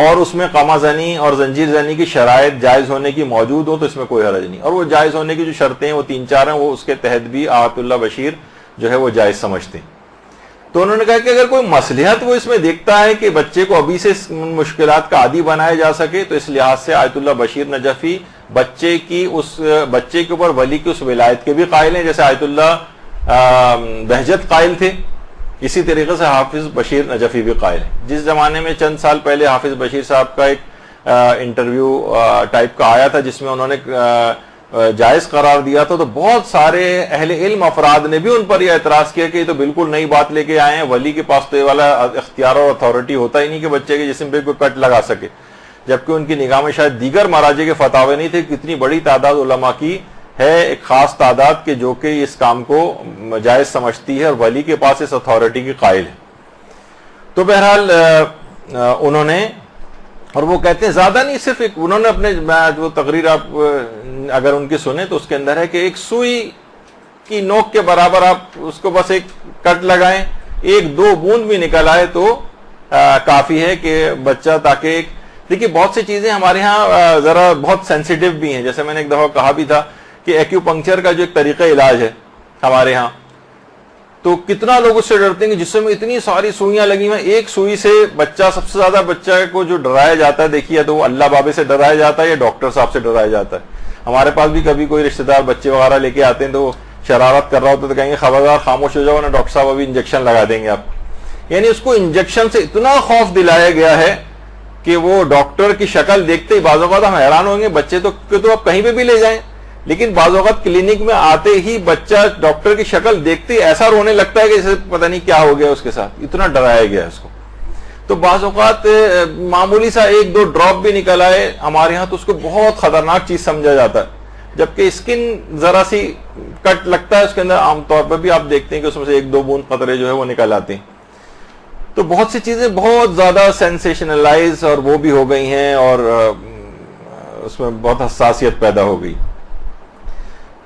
اور اس میں قما زنی اور زنجیر زنی کی شرائط جائز ہونے کی موجود ہو، تو اس میں کوئی حرج نہیں، اور وہ جائز ہونے کی جو شرطیں ہیں وہ 3-4 ہیں، وہ اس کے تحت بھی آیت اللہ بشیر جو ہے وہ جائز سمجھتے ہیں۔ تو انہوں نے کہا کہ اگر کوئی مصلحت وہ اس میں دیکھتا ہے کہ بچے کو ابھی سے مشکلات کا عادی بنایا جا سکے، تو اس لحاظ سے آیت اللہ بشیر نجفی بچے کے اوپر ولی کی اس ولایت کے بھی قائل ہیں، جیسے آیت اللہ بہجت قائل تھے، اسی طریقے سے حافظ بشیر نجفی بھی قائل ہیں۔ جس زمانے میں چند سال پہلے حافظ بشیر صاحب کا ایک انٹرویو ٹائپ کا آیا تھا جس میں انہوں نے جائز قرار دیا تھا، تو بہت سارے اہل علم افراد نے بھی ان پر یہ اعتراض کیا کہ یہ تو بالکل نئی بات لے کے آئے ہیں، ولی کے پاس تو یہ والا اختیار اور اتھارٹی ہوتا ہی نہیں کہ بچے کے جسم پہ کوئی کٹ لگا سکے، جبکہ ان کی نگاہ میں شاید دیگر مراجع کے فتاوے نہیں تھے، کتنی بڑی تعداد علماء کی ہے، ایک خاص تعداد کے جو کہ اس کام کو جائز سمجھتی ہے اور ولی کے پاس اس اتھارٹی کی قائل ہے۔ تو بہرحال انہوں نے، اور وہ کہتے ہیں زیادہ نہیں، صرف ایک انہوں نے اپنے وہ تقریر آپ اگر ان کی سنیں تو اس کے اندر ہے کہ ایک سوئی کی نوک کے برابر آپ اس کو بس ایک کٹ لگائیں، 1-2 بوند بھی نکل آئے تو کافی ہے کہ بچہ، تاکہ دیکھیے بہت سی چیزیں ہمارے ہاں ذرا بہت سینسیٹیو بھی ہیں، جیسے میں نے ایک دفعہ کہا بھی تھا کہ ایکیوپنکچر کا جو ایک طریقہ علاج ہے ہمارے ہاں، تو کتنا لوگ اس سے ڈرتے ہیں کہ جسم میں اتنی ساری سوئیاں لگی ہوئی ہیں، ایک سوئی سے بچہ، سب سے زیادہ بچہ کو جو ڈرایا جاتا ہے دیکھیے تو وہ اللہ بابے سے ڈرایا جاتا ہے یا ڈاکٹر صاحب سے ڈرایا جاتا ہے۔ ہمارے پاس بھی کبھی کوئی رشتہ دار بچے وغیرہ لے کے آتے ہیں تو وہ شرارت کر رہا ہوتا ہے تو کہیں گے خبردار خاموش ہو جاؤ نا ڈاکٹر صاحب ابھی انجیکشن لگا دیں گے آپ، یعنی اس کو انجیکشن سے اتنا خوف دلایا گیا ہے کہ وہ ڈاکٹر کی شکل دیکھتے ہی بعض اوقات ہم حیران ہوں گے، بچے تو آپ کہیں پہ بھی لے جائیں، لیکن بعض اوقات کلینک میں آتے ہی بچہ ڈاکٹر کی شکل دیکھتے ہی ایسا رونے لگتا ہے کہ جیسے پتہ نہیں کیا ہو گیا اس کے ساتھ، اتنا ڈرایا گیا اس کو۔ تو بعض اوقات معمولی سا 1-2 ڈراپ بھی نکل آئے ہمارے ہاں تو اس کو بہت خطرناک چیز سمجھا جاتا ہے، جبکہ اسکن ذرا سی کٹ لگتا ہے اس کے اندر عام طور پر بھی آپ دیکھتے ہیں کہ اس میں سے 1-2 بوند قطرے جو ہے وہ نکل آتے ہیں۔ تو بہت سی چیزیں بہت زیادہ سینسیشنلائز اور وہ بھی ہو گئی ہیں اور اس میں بہت حساسیت پیدا ہو گئی۔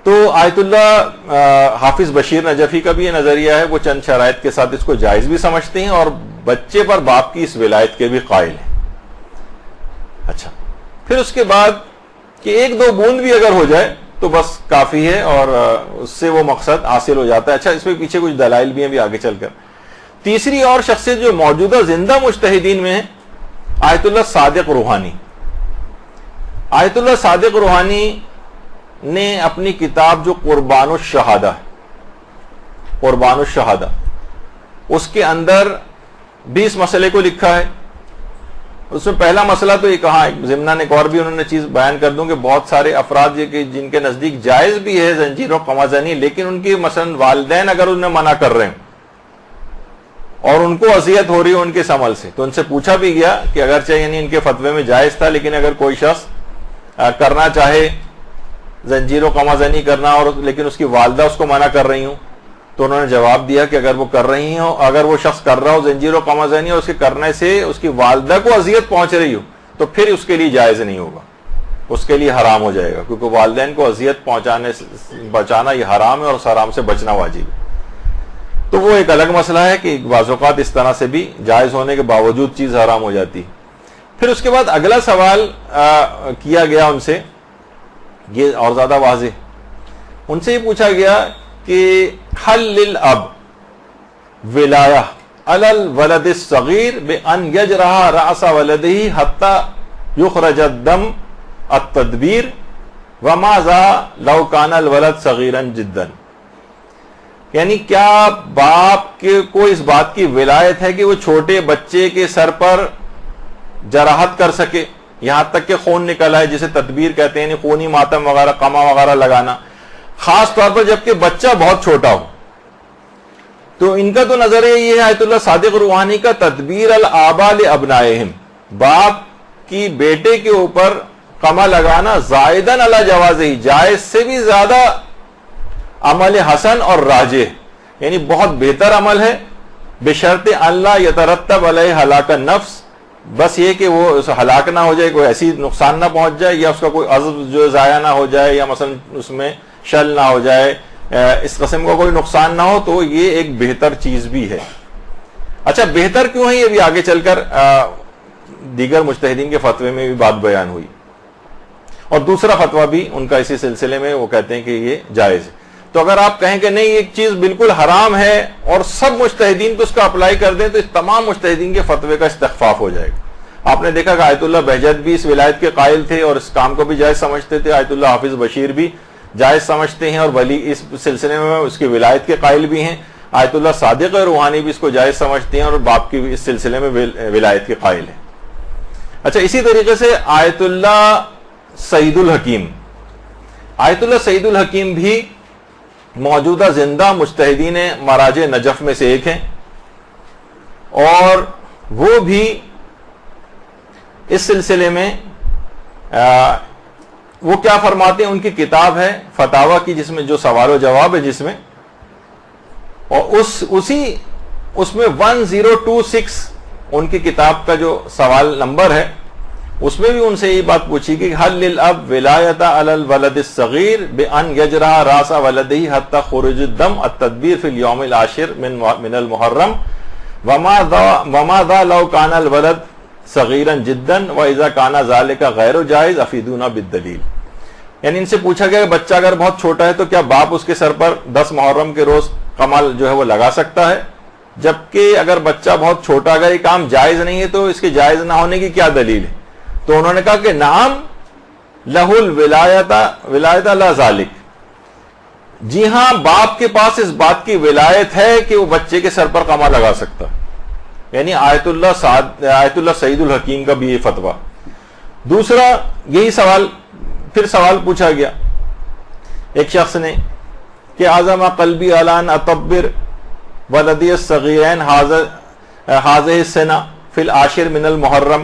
تو آیت اللہ حافظ بشیر نجفی کا بھی یہ نظریہ ہے، وہ چند شرائط کے ساتھ اس کو جائز بھی سمجھتے ہیں اور بچے پر باپ کی اس ولایت کے بھی قائل ہیں۔ اچھا، پھر اس کے بعد کہ 1-2 بوند بھی اگر ہو جائے تو بس کافی ہے اور اس سے وہ مقصد حاصل ہو جاتا ہے۔ اچھا، اس میں پیچھے کچھ دلائل بھی ہیں بھی آگے چل کر۔ تیسری اور شخصیت جو موجودہ زندہ مجتہدین میں ہے، آیت اللہ صادق روحانی۔ آیت اللہ صادق روحانی نے اپنی کتاب جو قربان الشہادہ، قربان الشہادہ، اس کے اندر 20 مسئلے کو لکھا ہے۔ اس میں پہلا مسئلہ تو یہ کہا، ضمناً ایک اور بھی انہوں نے چیز بیان کر دوں کہ بہت سارے افراد یہ کہ جن کے نزدیک جائز بھی ہے زنجیر و قما زنی، لیکن ان کی مثلا والدین اگر انہیں منع کر رہے ہیں اور ان کو اذیت ہو رہی ہے ان کے اس عمل سے، تو ان سے پوچھا بھی گیا کہ اگرچہ یعنی ان کے فتوے میں جائز تھا، لیکن اگر کوئی شخص کرنا چاہے زنجیر و قما زنی کرنا اور لیکن اس کی والدہ اس کو منع کر رہی ہوں، تو انہوں نے جواب دیا کہ اگر وہ کر رہی ہوں، اگر وہ شخص کر رہا ہو زنجیر و قما زنی اور اس کے کرنے سے اس کی والدہ کو اذیت پہنچ رہی ہو، تو پھر اس کے لیے جائز نہیں ہوگا، اس کے لیے حرام ہو جائے گا، کیونکہ والدین کو اذیت پہنچانے بچانا یہ حرام ہے اور اس حرام سے بچنا واجب ہے۔ تو وہ ایک الگ مسئلہ ہے کہ بعض اوقات اس طرح سے بھی جائز ہونے کے باوجود چیز حرام ہو جاتی۔ پھر اس کے بعد اگلا سوال کیا گیا ان سے، یہ اور زیادہ واضح، ان سے یہ پوچھا گیا کہ حل للاب ولایہ علی الولد الصغیر بان یجرح رأس ولدہ حتی یخرج الدم التدبیر وماذا لو کان الولد صغیرا جدا، یعنی کیا باپ کو اس بات کی ولایت ہے کہ وہ چھوٹے بچے کے سر پر جراحت کر سکے یہاں تک کہ خون نکل آئے، جسے تدبیر کہتے ہیں، یعنی خونی ماتم وغیرہ قما وغیرہ لگانا، خاص طور پر جبکہ بچہ بہت چھوٹا ہو۔ تو ان کا تو نظریہ یہ ہے آیت اللہ صادق روحانی کا، تدبیر الآباء لابنائہم، باپ کی بیٹے کے اوپر قما لگانا زائدن علی جوازہ، جائز سے بھی زیادہ عمل حسن اور راجح، یعنی بہت بہتر عمل ہے بشرط اللہ یترتب علیہ ہلاک النفس، بس یہ کہ وہ ہلاک نہ ہو جائے، کوئی ایسی نقصان نہ پہنچ جائے، یا اس کا کوئی عزم جو ضائع نہ ہو جائے، یا مثلا اس میں شل نہ ہو جائے، اس قسم کا کوئی نقصان نہ ہو، تو یہ ایک بہتر چیز بھی ہے۔ اچھا بہتر کیوں ہے، یہ بھی آگے چل کر دیگر مجتہدین کے فتوے میں بھی بات بیان ہوئی، اور دوسرا فتویٰ بھی ان کا اسی سلسلے میں، وہ کہتے ہیں کہ یہ جائز ہے۔ تو اگر آپ کہیں کہ نہیں ایک چیز بالکل حرام ہے اور سب مجتہدین کو اس کا اپلائی کر دیں، تو اس تمام مجتہدین کے فتوے کا استخفاف ہو جائے گا۔ آپ نے دیکھا کہ آیت اللہ بہجت بھی اس ولایت کے قائل تھے اور اس کام کو بھی جائز سمجھتے تھے، آیت اللہ حافظ بشیر بھی جائز سمجھتے ہیں اور ولی اس سلسلے میں اس کی ولایت کے قائل بھی ہیں، آیت اللہ صادق روحانی بھی اس کو جائز سمجھتے ہیں اور باپ کی اس سلسلے میں ولایت کے قائل ہیں۔ اچھا اسی طریقے سے آیت اللہ سعید الحکیم، آیت اللہ سعید الحکیم بھی موجودہ زندہ مجتہدین مراجع نجف میں سے ایک ہیں، اور وہ بھی اس سلسلے میں وہ کیا فرماتے ہیں، ان کی کتاب ہے فتاوی کی، جس میں جو سوال و جواب ہے جس میں، اور اس میں 1026 ان کی کتاب کا جو سوال نمبر ہے، اس میں بھی ان سے یہ بات پوچھی کہ حل للاب ولایت علی الولد الصغیر بان یجرح راس ولدہ حتی خروج الدم التدبیر فی الیوم العاشر من المحرم وما ذا لو کان الولد صغیرا جدا واذا کان ذلک غیر جائز افیدونا بالدلیل۔ یعنی ان سے پوچھا گیا کہ بچہ اگر بہت چھوٹا ہے تو کیا باپ اس کے سر پر 10 محرم کے روز کمال جو ہے وہ لگا سکتا ہے، جبکہ اگر بچہ بہت چھوٹا، اگر یہ کام جائز نہیں ہے تو اس کے جائز نہ ہونے کی کیا دلیل ہے؟ تو انہوں نے کہا کہ نعم لہ الولایت لا ذالک، جی ہاں باپ کے پاس اس بات کی ولایت ہے کہ وہ بچے کے سر پر قمع لگا سکتا، یعنی آیت اللہ سعید الحکیم کا بھی یہ فتویٰ۔ دوسرا یہی سوال، پھر سوال پوچھا گیا ایک شخص نے کہ اعظم قلبی علان اطبر ولدی الصغیرین حاضہ السنہ فی العاشر من المحرم،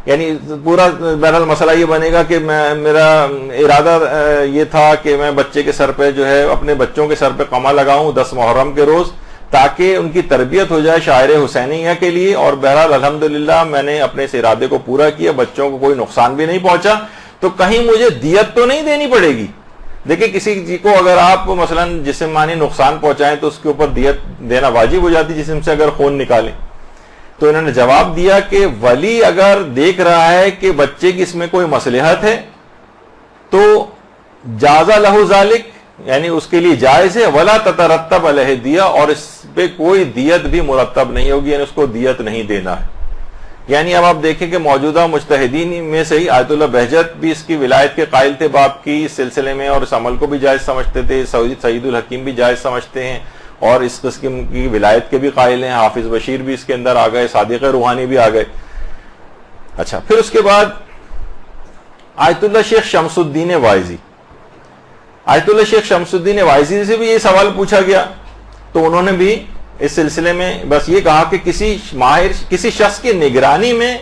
یعنی پورا بہرحال مسئلہ یہ بنے گا کہ میرا ارادہ یہ تھا کہ میں بچے کے سر پہ جو ہے اپنے بچوں کے سر پہ قمع لگاؤں 10 محرم کے روز، تاکہ ان کی تربیت ہو جائے شاعر حسینیہ کے لیے، اور بہرحال الحمدللہ میں نے اپنے اس ارادے کو پورا کیا، بچوں کو کوئی نقصان بھی نہیں پہنچا، تو کہیں مجھے دیت تو نہیں دینی پڑے گی؟ دیکھیں کسی کو اگر آپ مثلا جسمانی نقصان پہنچائیں تو اس کے اوپر دیت دینا واجب ہو جاتی جسم سے اگر خون نکالیں۔ تو انہوں نے جواب دیا کہ ولی اگر دیکھ رہا ہے کہ بچے کی اس میں کوئی مصلحت ہے تو جازا لہو ذالک، یعنی اس کے لیے جائز ہے، ولا تترتب علیہ دیہ، اور اس پہ کوئی دیت بھی مرتب نہیں ہوگی، یعنی اس کو دیت نہیں دینا ہے۔ یعنی اب آپ دیکھیں کہ موجودہ مجتہدین میں سے ہی آیت اللہ بہجت بھی اس کی ولایت کے قائل تھے باپ کی اس سلسلے میں، اور اس عمل کو بھی جائز سمجھتے تھے، سعید الحکیم بھی جائز سمجھتے ہیں اور اس قسم کی ولایت کے بھی قائل ہیں، حافظ بشیر بھی اس کے اندر آ گئے، صادق روحانی بھی آ گئے۔ اچھا پھر اس کے بعد آیت اللہ شیخ شمس الدین وائزی، آیت اللہ شیخ شمس الدین وائزی سے بھی یہ سوال پوچھا گیا، تو انہوں نے بھی اس سلسلے میں بس یہ کہا کہ کسی شخص کی نگرانی میں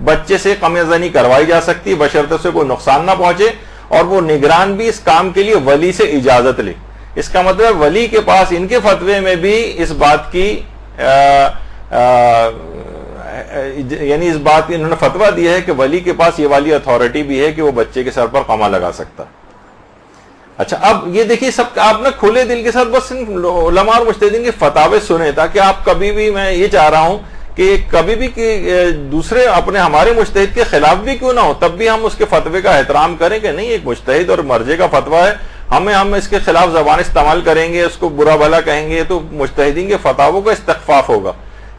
بچے سے قمع زنی کروائی جا سکتی بشرط سے کوئی نقصان نہ پہنچے، اور وہ نگران بھی اس کام کے لیے ولی سے اجازت لے۔ اس کا مطلب ولی کے پاس ان کے فتوے میں بھی اس بات کی یعنی اس بات کی انہوں نے فتویٰ دیا ہے کہ ولی کے پاس یہ والی اتھارٹی بھی ہے کہ وہ بچے کے سر پر قمع لگا سکتا۔ اچھا اب یہ دیکھیے سب آپ نے کھلے دل کے ساتھ بس علماء اور مجتہدین کے فتاوے سنے، تاکہ آپ کبھی بھی، میں یہ چاہ رہا ہوں کہ کبھی بھی دوسرے ہمارے مجتہد کے خلاف بھی کیوں نہ ہو، تب بھی ہم اس کے فتوے کا احترام کریں کہ نہیں ایک مجتہد اور مرجع کا فتویٰ ہے، ہم اس کے خلاف زبان استعمال کریں گے، اس کو برا بھلا کہیں گے تو مجتہدین کے فتاووں کا استخفاف ہوگا،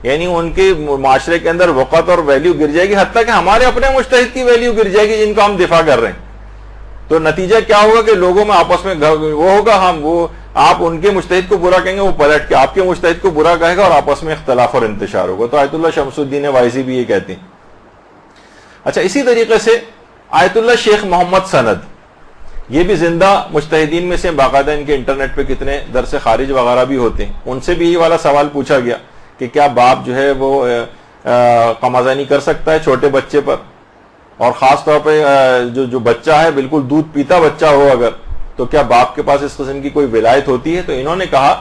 یعنی ان کے معاشرے کے اندر وقت اور ویلیو گر جائے گی، حتیٰ کہ ہمارے اپنے مجتہد کی ویلیو گر جائے گی جن کا ہم دفاع کر رہے ہیں۔ تو نتیجہ کیا ہوگا کہ لوگوں میں آپس میں وہ ہوگا، آپ ان کے مجتہد کو برا کہیں گے، وہ پلٹ کے آپ کے مجتہد کو برا کہے گا اور آپس میں اختلاف اور انتشار ہوگا۔ تو آیت اللہ شمس الدین وائزی بھی یہ کہتے ہیں۔ اچھا اسی طریقے سے آیت اللہ شیخ محمد سند، یہ بھی زندہ مجتہدین میں سے، باقاعدہ ان کے انٹرنیٹ پہ کتنے درس خارج وغیرہ بھی ہوتے ہیں، ان سے بھی یہ والا سوال پوچھا گیا کہ کیا باپ جو ہے وہ قمع زنی کر سکتا ہے چھوٹے بچے پر، اور خاص طور پہ جو بچہ ہے بالکل دودھ پیتا بچہ ہو اگر، تو کیا باپ کے پاس اس قسم کی کوئی ولایت ہوتی ہے؟ تو انہوں نے کہا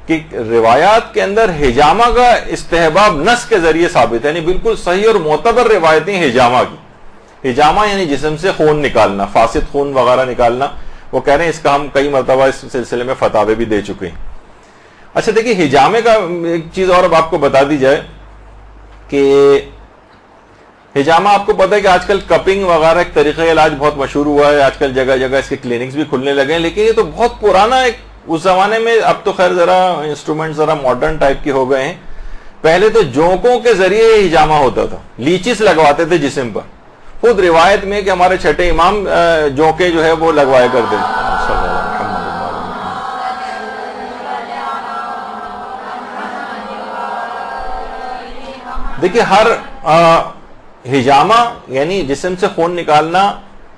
کہ روایات کے اندر حجامہ کا استحباب نص کے ذریعے ثابت ہے، یعنی بالکل صحیح اور معتبر روایتیں حجامہ کی. حجامہ یعنی جسم سے خون نکالنا، فاسد خون وغیرہ نکالنا. وہ کہہ رہے ہیں اس کا ہم کئی مرتبہ اس سلسلے میں فتاوے بھی دے چکے ہیں. اچھا دیکھیے حجامے کا ایک چیز اور اب آپ کو بتا دی جائے کہ حجامہ آپ کو پتا ہے کہ آج کل کپنگ وغیرہ ایک طریقہ علاج بہت مشہور ہوا ہے، آج کل جگہ جگہ اس کے کلینکس بھی کھلنے لگے ہیں، لیکن یہ تو بہت پرانا ایک اس زمانے میں، اب تو خیر ذرا انسٹرومنٹ ذرا ماڈرن ٹائپ کے ہو گئے ہیں. پہلے تو جونکوں کے ذریعے حجامہ ہوتا تھا، لیچس لگواتے تھے جسم پر. خود روایت میں کہ ہمارے چھٹے امام جونکے جو ہے وہ لگوایا کرتے تھے. دیکھیے ہر حجامہ یعنی جسم سے خون نکالنا،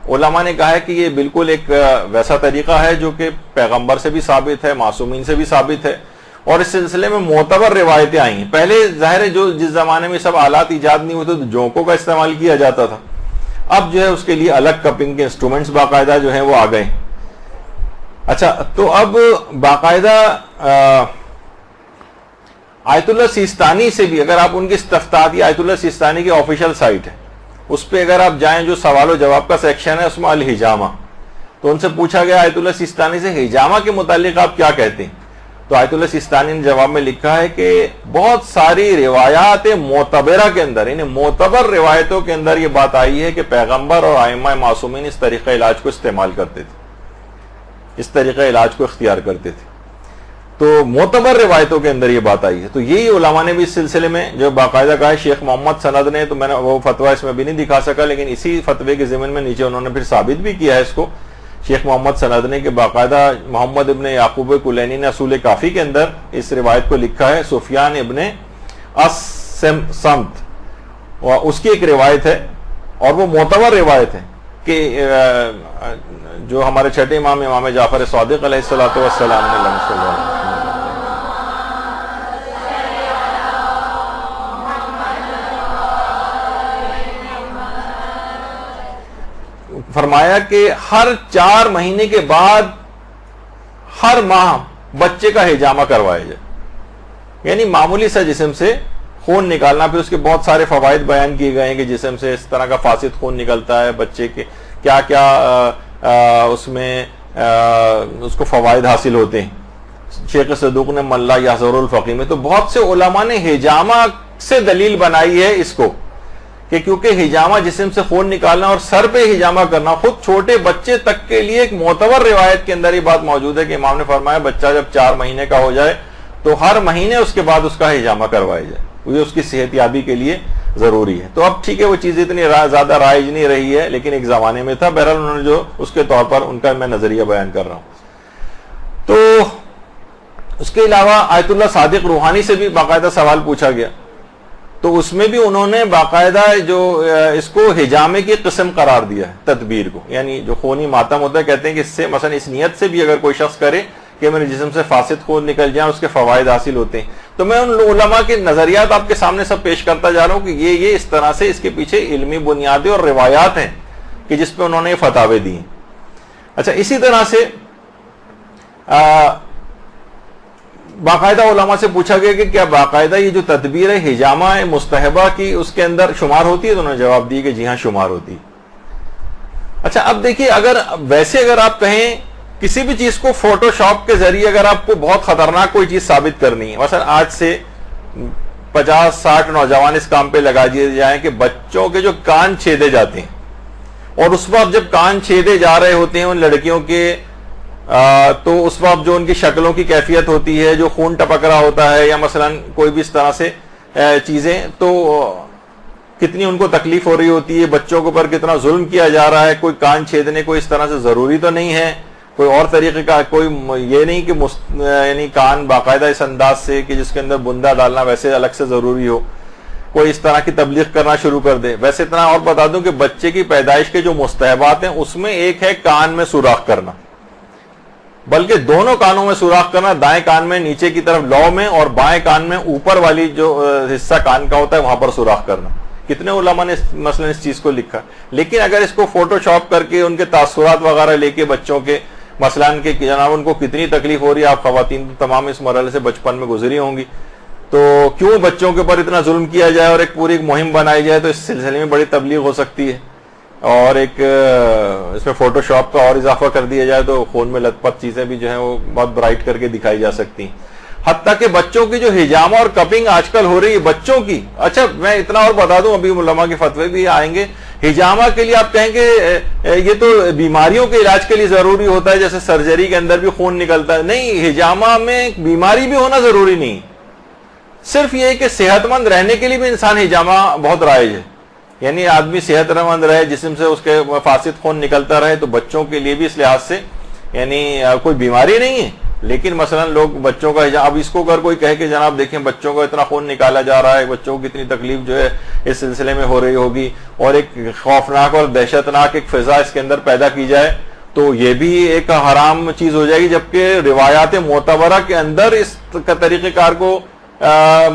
علماء نے کہا ہے کہ یہ بالکل ایک ویسا طریقہ ہے جو کہ پیغمبر سے بھی ثابت ہے، معصومین سے بھی ثابت ہے، اور اس سلسلے میں معتبر روایتیں آئی ہیں. پہلے ظاہر ہے جس زمانے میں سب آلات ایجاد نہیں ہوتے تو جونکوں کا استعمال کیا جاتا تھا. اب جو ہے اس کے لیے الگ کپنگ کے انسٹرومنٹس باقاعدہ جو ہیں وہ آ گئے. اچھا تو اب باقاعدہ آیت اللہ سیستانی سے بھی، اگر آپ ان کی استفتاحی آیت اللہ سیستانی کی آفیشیل سائٹ ہے اس پہ اگر آپ جائیں، جو سوال و جواب کا سیکشن ہے اس میں الحجامہ، تو ان سے پوچھا گیا آیت اللہ سیستانی سے حجامہ کے متعلق آپ کیا کہتے ہیں. تو آیت اللہ سیستانی نے جواب میں لکھا ہے کہ بہت ساری روایات معتبرہ کے اندر، یعنی معتبر روایتوں کے اندر یہ بات آئی ہے کہ پیغمبر اور ائمہ معصومین اس طریقہ علاج کو استعمال کرتے تھے، اس طریقہ علاج کو اختیار کرتے تھے. تو معتبر روایتوں کے اندر یہ بات آئی ہے. تو یہی علماء نے بھی اس سلسلے میں جو باقاعدہ کہا ہے. شیخ محمد سند نے، تو میں نے وہ فتویٰ اس میں بھی نہیں دکھا سکا، لیکن اسی فتوے کے ضمن میں نیچے انہوں نے پھر ثابت بھی کیا ہے اس کو، شیخ محمد سند نے، کہ باقاعدہ محمد ابن یعقوب کلینی نے اصول کافی کے اندر اس روایت کو لکھا ہے. سفیان ابن السمت اس کی ایک روایت ہے اور وہ معتبر روایت ہے کہ جو ہمارے چھٹے امام امام جعفر صادق علیہ الصلوۃ والسلام نے فرمایا کہ ہر 4 مہینے کے بعد ہر ماہ بچے کا حجامہ کروایا جائے. یعنی معمولی سا جسم سے خون نکالنا. پھر اس کے بہت سارے فوائد بیان کیے گئے ہیں کہ جسم سے اس طرح کا فاسد خون نکلتا ہے، بچے کے کیا کیا اس میں اس کو فوائد حاصل ہوتے ہیں. شیخ صدوق نے ملا یحذر الفقی میں تو بہت سے علماء نے حجامہ سے دلیل بنائی ہے اس کو کہ کیونکہ حجامہ جسم سے خون نکالنا اور سر پہ حجامہ کرنا خود چھوٹے بچے تک کے لیے ایک معتبر روایت کے اندر یہ بات موجود ہے کہ امام نے فرمایا بچہ جب 4 مہینے کا ہو جائے تو ہر مہینے اس کے بعد اس کا حجامہ کروایا جائے، یہ اس کی صحت یابی کے لیے ضروری ہے. تو اب ٹھیک ہے وہ چیز اتنی زیادہ رائج نہیں رہی ہے، لیکن ایک زمانے میں تھا. بہرحال انہوں نے جو اس کے طور پر ان کا میں نظریہ بیان کر رہا ہوں. تو اس کے علاوہ آیت اللہ صادق روحانی سے بھی باقاعدہ سوال پوچھا گیا، تو اس میں بھی انہوں نے باقاعدہ جو اس کو حجامے کی قسم قرار دیا ہے تدبیر کو. یعنی جو خونی ماتم ہوتا ہے، کہتے ہیں کہ اس سے مثلا اس نیت سے بھی اگر کوئی شخص کرے کہ میرے جسم سے فاسد خون نکل جائیں، اس کے فوائد حاصل ہوتے ہیں. تو میں ان علماء کے نظریات آپ کے سامنے سب پیش کرتا جا رہا ہوں کہ یہ اس طرح سے اس کے پیچھے علمی بنیادیں اور روایات ہیں کہ جس پہ انہوں نے یہ فتاوے دی ہیں. اچھا اسی طرح سے باقاعدہ علماء سے پوچھا گیا کہ کیا باقاعدہ یہ جو تدبیر ہے حجامہ مستحبہ کی اس کے اندر شمار ہوتی ہے؟ تو انہوں نے جواب دی کہ جی ہاں شمار ہوتی. اچھا اب دیکھیے اگر آپ کہیں کسی بھی چیز کو فوٹو شاپ کے ذریعے اگر آپ کو بہت خطرناک کوئی چیز ثابت کرنی ہے، مثلا آج سے 50-60 نوجوان اس کام پہ لگا دیے جائیں کہ بچوں کے جو کان چھیدے جاتے ہیں، اور اس وقت جب کان چھیدے جا رہے ہوتے ہیں ان لڑکیوں کے تو اس وقت جو ان کی شکلوں کی کیفیت ہوتی ہے، جو خون ٹپک رہا ہوتا ہے یا مثلا کوئی بھی اس طرح سے چیزیں، تو کتنی ان کو تکلیف ہو رہی ہوتی ہے، بچوں کے اوپر کتنا ظلم کیا جا رہا ہے. کوئی کان چھیدنے کو اس طرح سے ضروری تو نہیں ہے، کوئی اور طریقے کا کوئی یہ نہیں کہ یعنی کان باقاعدہ اس انداز سے کہ جس کے اندر بندہ ڈالنا ویسے الگ سے ضروری ہو، کوئی اس طرح کی تبلیغ کرنا شروع کر دے. ویسے اتنا اور بتا دوں کہ بچے کی پیدائش کے جو مستحبات ہیں اس میں ایک ہے کان میں سوراخ کرنا، بلکہ دونوں کانوں میں سوراخ کرنا، دائیں کان میں نیچے کی طرف لو میں اور بائیں کان میں اوپر والی جو حصہ کان کا ہوتا ہے وہاں پر سوراخ کرنا. کتنے علماء نے مثلا اس چیز کو لکھا. لیکن اگر اس کو فوٹو شاپ کر کے ان کے تاثرات وغیرہ لے کے بچوں کے مثلاً کہ جناب ان کو کتنی تکلیف ہو رہی ہے، آپ خواتین تمام اس مرحلے سے بچپن میں گزری ہوں گی، تو کیوں بچوں کے اوپر اتنا ظلم کیا جائے اور ایک پوری مہم بنائی جائے، تو اس سلسلے میں بڑی تبلیغ ہو سکتی ہے، اور ایک اس میں فوٹو شاپ کا اور اضافہ کر دیا جائے تو خون میں لت پت چیزیں بھی جو ہیں وہ بہت برائٹ کر کے دکھائی جا سکتی ہیں. حتیٰ کہ بچوں کی جو ہجامہ اور کپنگ آج کل ہو رہی ہے بچوں کی، اچھا میں اتنا اور بتا دوں، ابھی علماء کے فتوے بھی آئیں گے. ہجامہ کے لیے آپ کہیں گے یہ تو بیماریوں کے علاج کے لیے ضروری ہوتا ہے، جیسے سرجری کے اندر بھی خون نکلتا ہے. نہیں، ہجامہ میں بیماری بھی ہونا ضروری نہیں، صرف یہ کہ صحت مند رہنے کے لیے بھی انسان ہجامہ بہت رائج ہے. یعنی آدمی صحت مند رہے، جسم سے اس کے فاسد خون نکلتا رہے، تو بچوں کے لیے بھی اس لحاظ سے یعنی کوئی بیماری نہیں ہے. لیکن مثلا لوگ بچوں کا اب اس کو اگر کوئی کہے کہ جناب دیکھیں بچوں کو اتنا خون نکالا جا رہا ہے، بچوں کو کتنی تکلیف جو ہے اس سلسلے میں ہو رہی ہوگی، اور ایک خوفناک اور دہشتناک ایک فضا اس کے اندر پیدا کی جائے، تو یہ بھی ایک حرام چیز ہو جائے گی. جبکہ روایات معتبرہ کے اندر اس طریقہ کار کو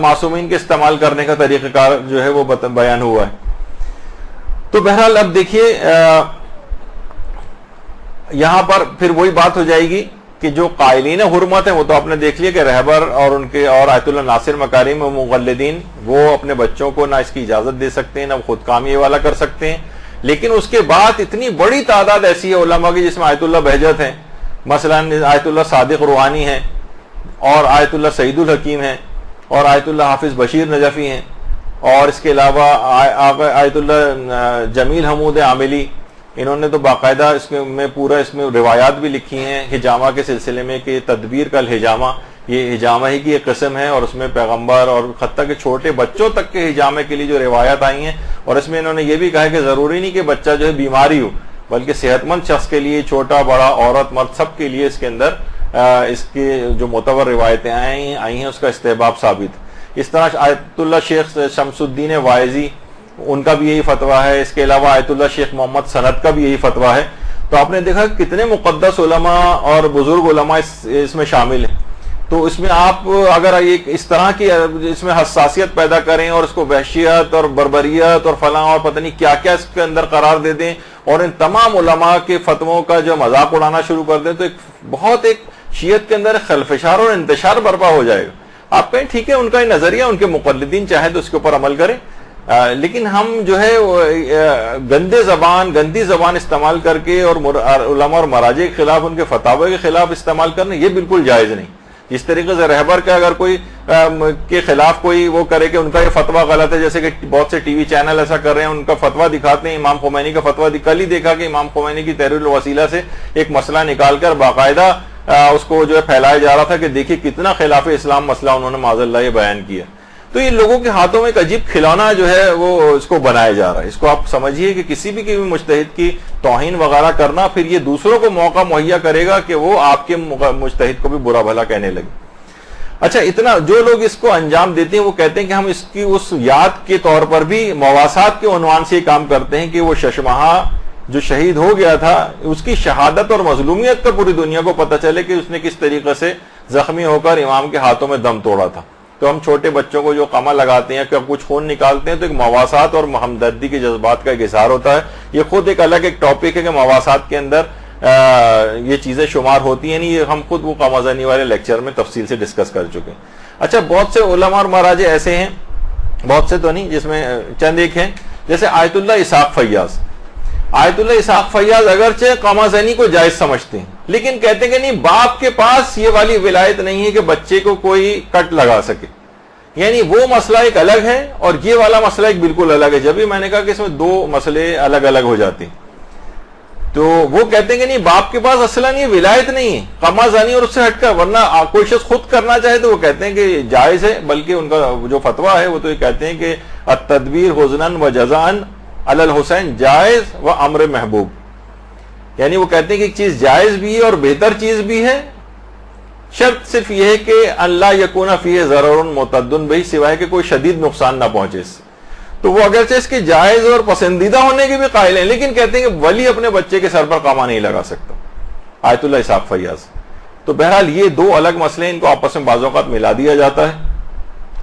معصومین کے استعمال کرنے کا طریقہ کار جو ہے وہ بیان ہوا ہے. تو بہرحال اب دیکھیے یہاں پر پھر وہی بات ہو جائے گی کہ جو قائلین حرمت ہیں وہ تو آپ نے دیکھ لیا کہ رہبر اور ان کے اور آیت اللہ ناصر مکارم و مقلدین وہ اپنے بچوں کو نہ اس کی اجازت دے سکتے ہیں، نہ خود کام یہ والا کر سکتے ہیں. لیکن اس کے بعد اتنی بڑی تعداد ایسی ہے علماء کی جس میں آیت اللہ بہجت ہیں، مثلا آیت اللہ صادق روحانی ہیں، اور آیت اللہ سعید الحکیم ہیں، اور آیت اللہ حافظ بشیر نجفی ہیں، اور اس کے علاوہ آیت اللہ جمیل حمود عاملی. انہوں نے تو باقاعدہ اس میں پورا اس میں روایات بھی لکھی ہیں ہجامہ کے سلسلے میں کہ تدبیر کا الحجامہ، یہ ہجامہ ہی کی ایک قسم ہے، اور اس میں پیغمبر اور حتیٰ کہ چھوٹے بچوں تک کے ہجامے کے لیے جو روایات آئی ہیں، اور اس میں انہوں نے یہ بھی کہا ہے کہ ضروری نہیں کہ بچہ جو ہے بیماری ہو، بلکہ صحت مند شخص کے لیے، چھوٹا بڑا عورت مرد سب کے لیے اس کے اندر اس کی جو معتبر روایتیں آئی ہیں اس کا استحباب ثابت. اس طرح آیت اللہ شیخ شمس الدین واعظی ان کا بھی یہی فتویٰ ہے. اس کے علاوہ آیت اللہ شیخ محمد سند کا بھی یہی فتویٰ ہے. تو آپ نے دیکھا کتنے مقدس علماء اور بزرگ علماء اس میں شامل ہیں. تو اس میں آپ اگر ایک اس طرح کی اس میں حساسیت پیدا کریں اور اس کو وحشیت اور بربریت اور فلاں اور پتہ نہیں کیا کیا اس کے اندر قرار دے دیں، اور ان تمام علماء کے فتووں کا جو مذاق اڑانا شروع کر دیں، تو ایک شیعت کے اندر خلفشار اور انتشار برپا ہو جائے گا. آپ کہیں ٹھیک ہے ان کا نظریہ، ان کے مقلدین چاہیں تو اس کے اوپر عمل کریں، لیکن ہم جو ہے گندی زبان استعمال کر کے اور علماء اور مراجع کے خلاف، ان کے فتاوی کے خلاف استعمال کرنا یہ بالکل جائز نہیں. جس طریقے سے رہبر کا اگر کوئی کے خلاف کوئی وہ کرے کہ ان کا یہ فتویٰ غلط ہے، جیسے کہ بہت سے ٹی وی چینل ایسا کر رہے ہیں، ان کا فتویٰ دکھاتے ہیں، امام خمینی کا فتویٰ کل ہی دیکھا کہ امام خمینی کی تحریر الوسیلہ سے ایک مسئلہ نکال کر باقاعدہ اس کو جو ہے پھیلایا جا رہا تھا کہ دیکھیے کتنا خلاف اسلام مسئلہ انہوں نے معاذ اللہ یہ بیان کیا. تو یہ لوگوں کے ہاتھوں میں ایک عجیب کھلونا جو ہے وہ اس کو بنایا جا رہا ہے. اس کو آپ سمجھیے کہ کسی بھی مجتہد کی توہین وغیرہ کرنا پھر یہ دوسروں کو موقع مہیا کرے گا کہ وہ آپ کے مجتہد کو بھی برا بھلا کہنے لگے. اچھا، اتنا جو لوگ اس کو انجام دیتے ہیں وہ کہتے ہیں کہ ہم اس کی اس یاد کے طور پر بھی مواسات کے عنوان سے یہ کام کرتے ہیں کہ وہ ششمہا جو شہید ہو گیا تھا اس کی شہادت اور مظلومیت کا پوری دنیا کو پتہ چلے کہ اس نے کس طریقے سے زخمی ہو کر امام کے ہاتھوں میں دم توڑا تھا. تو ہم چھوٹے بچوں کو جو قمع لگاتے ہیں کہ اب کچھ خون نکالتے ہیں تو ایک مواسات اور ہمدردی کے جذبات کا ایک اظہار ہوتا ہے. یہ خود ایک الگ ایک ٹاپک ہے کہ مواسات کے اندر یہ چیزیں شمار ہوتی ہیں. یہ ہم خود وہ قمازنی والے لیکچر میں تفصیل سے ڈسکس کر چکے ہیں. اچھا، بہت سے علماء اور مراجع ایسے ہیں، بہت سے تو نہیں، جس میں چند ایک ہیں، جیسے آیت اللہ اسحاق فیاض. آیت اللہ اسحاق فیاض اگرچہ قمازنی کو جائز سمجھتے ہیں، لیکن کہتے ہیں کہ نہیں، باپ کے پاس یہ والی ولایت نہیں ہے کہ بچے کو کوئی کٹ لگا سکے. یعنی وہ مسئلہ ایک الگ ہے اور یہ والا مسئلہ ایک بالکل الگ ہے. جب بھی میں نے کہا کہ اس میں دو مسئلے الگ الگ ہو جاتے ہیں، تو وہ کہتے ہیں کہ نہیں، باپ کے پاس اصلاً یہ ولایت نہیں ہے قمازانی اور اس سے ہٹ کر، ورنہ کوئی شخص خود کرنا چاہے تو وہ کہتے ہیں کہ جائز ہے. بلکہ ان کا جو فتویٰ ہے وہ تو یہ کہتے ہیں کہ التدبیر حزناً و جزاءً علی الحسین جائز و امر محبوب. یعنی وہ کہتے ہیں کہ ایک چیز جائز بھی ہے اور بہتر چیز بھی ہے، شرط صرف یہ ہے کہ اللہ یکون فیہ ضرر معتد بہ، سوائے کہ کوئی شدید نقصان نہ پہنچے اس سے. تو وہ اگرچہ اس کے جائز اور پسندیدہ ہونے کے بھی قائل ہیں، لیکن کہتے ہیں کہ ولی اپنے بچے کے سر پر قامہ نہیں لگا سکتا. آیت اللہ اسحاق فیاض. تو بہرحال یہ دو الگ مسئلے، ان کو آپس میں بعض اوقات ملا دیا جاتا ہے.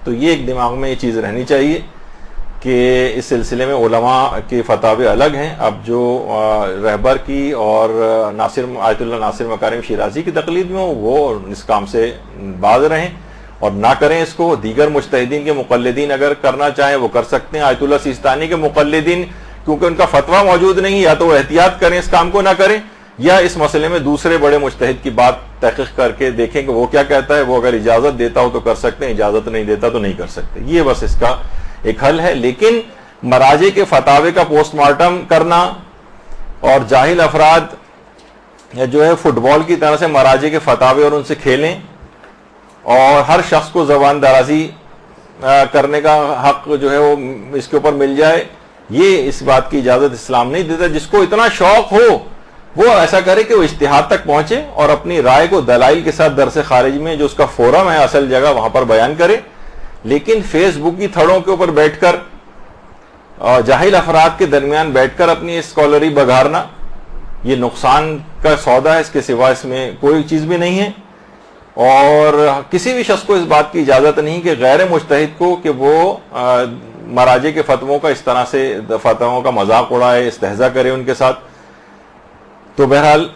تو یہ ایک دماغ میں یہ چیز رہنی چاہیے. کہ اس سلسلے میں علماء کے فتاوے الگ ہیں. اب جو رہبر کی اور آیت اللہ ناصر مکارم شیرازی کی تقلید میں ہو وہ اس کام سے باز رہیں اور نہ کریں اس کو. دیگر مجتہدین کے مقلدین اگر کرنا چاہیں وہ کر سکتے ہیں. آیت اللہ سیستانی کے مقلدین کیونکہ ان کا فتویٰ موجود نہیں، یا تو وہ احتیاط کریں اس کام کو نہ کریں، یا اس مسئلے میں دوسرے بڑے مجتہد کی بات تحقیق کر کے دیکھیں کہ وہ کیا کہتا ہے. وہ اگر اجازت دیتا ہو تو کر سکتے ہیں، اجازت نہیں دیتا تو نہیں کر سکتے. یہ بس اس کا ایک حل ہے. لیکن مراجع کے فتاوے کا پوسٹ مارٹم کرنا اور جاہل افراد جو ہے فٹ بال کی طرح سے مراجع کے فتاوے اور ان سے کھیلیں اور ہر شخص کو زبان درازی کرنے کا حق جو ہے وہ اس کے اوپر مل جائے، یہ اس بات کی اجازت اسلام نہیں دیتا. جس کو اتنا شوق ہو وہ ایسا کرے کہ وہ اجتہاد تک پہنچے اور اپنی رائے کو دلائل کے ساتھ درس خارج میں جو اس کا فورم ہے اصل جگہ وہاں پر بیان کرے. لیکن فیس بک کی تھڑوں کے اوپر بیٹھ کر اور جاہل افراد کے درمیان بیٹھ کر اپنی اسکالری بگھارنا یہ نقصان کا سودا ہے. اس کے سوا اس میں کوئی چیز بھی نہیں ہے. اور کسی بھی شخص کو اس بات کی اجازت نہیں کہ غیر مجتہد کو کہ وہ مراجع کے فتووں کا اس طرح سے فتووں کا مذاق اڑائے، استہزاء کرے ان کے ساتھ. تو بہرحال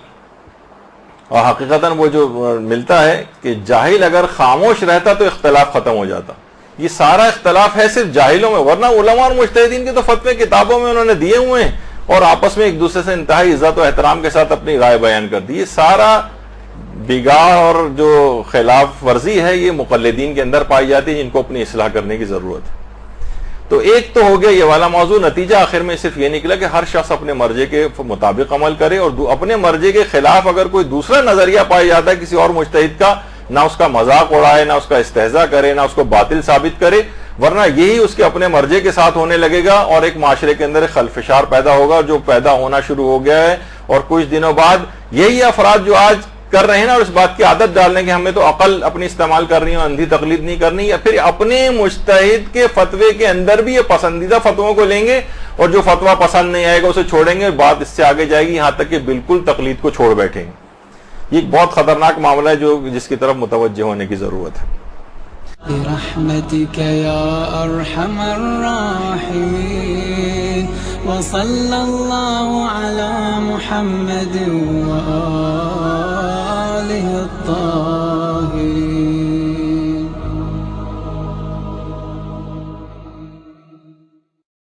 حقیقتاً وہ جو ملتا ہے کہ جاہل اگر خاموش رہتا تو اختلاف ختم ہو جاتا. یہ سارا اختلاف ہے صرف جاہلوں میں، ورنہ علماء اور مجتہدین کے تو فتوے کتابوں میں انہوں نے دیے ہوئے ہیں اور آپس میں ایک دوسرے سے انتہائی عزت و احترام کے ساتھ اپنی رائے بیان کر دی. یہ سارا بگاڑ اور جو خلاف ورزی ہے یہ مقلدین کے اندر پائی جاتی ہے، جن کو اپنی اصلاح کرنے کی ضرورت ہے. تو ایک تو ہو گیا یہ والا موضوع. نتیجہ آخر میں صرف یہ نکلا کہ ہر شخص اپنے مرجے کے مطابق عمل کرے اور اپنے مرجے کے خلاف اگر کوئی دوسرا نظریہ پایا جاتا ہے کسی اور مجتہد کا، نہ اس کا مذاق اڑائے، نہ اس کا استہزاء کرے، نہ اس کو باطل ثابت کرے، ورنہ یہی اس کے اپنے مرجے کے ساتھ ہونے لگے گا اور ایک معاشرے کے اندر خلفشار پیدا ہوگا جو پیدا ہونا شروع ہو گیا ہے. اور کچھ دنوں بعد یہی افراد جو آج کر رہے ہیں نا اور اس بات کی عادت ڈال لیں کہ ہمیں تو عقل اپنی استعمال کرنی ہے، اندھی تقلید نہیں کرنی، یا پھر اپنے مجتہد کے فتوے کے اندر بھی یہ پسندیدہ فتووں کو لیں گے اور جو فتویٰ پسند نہیں آئے گا اسے چھوڑیں گے. بات اس سے آگے جائے گی یہاں تک کہ بالکل تقلید کو چھوڑ بیٹھیں گے. یہ ایک بہت خطرناک معاملہ ہے جس کی طرف متوجہ ہونے کی ضرورت ہے. برحمتك يا أرحم الراحمين وصلى الله على محمد وآله الطاهرين.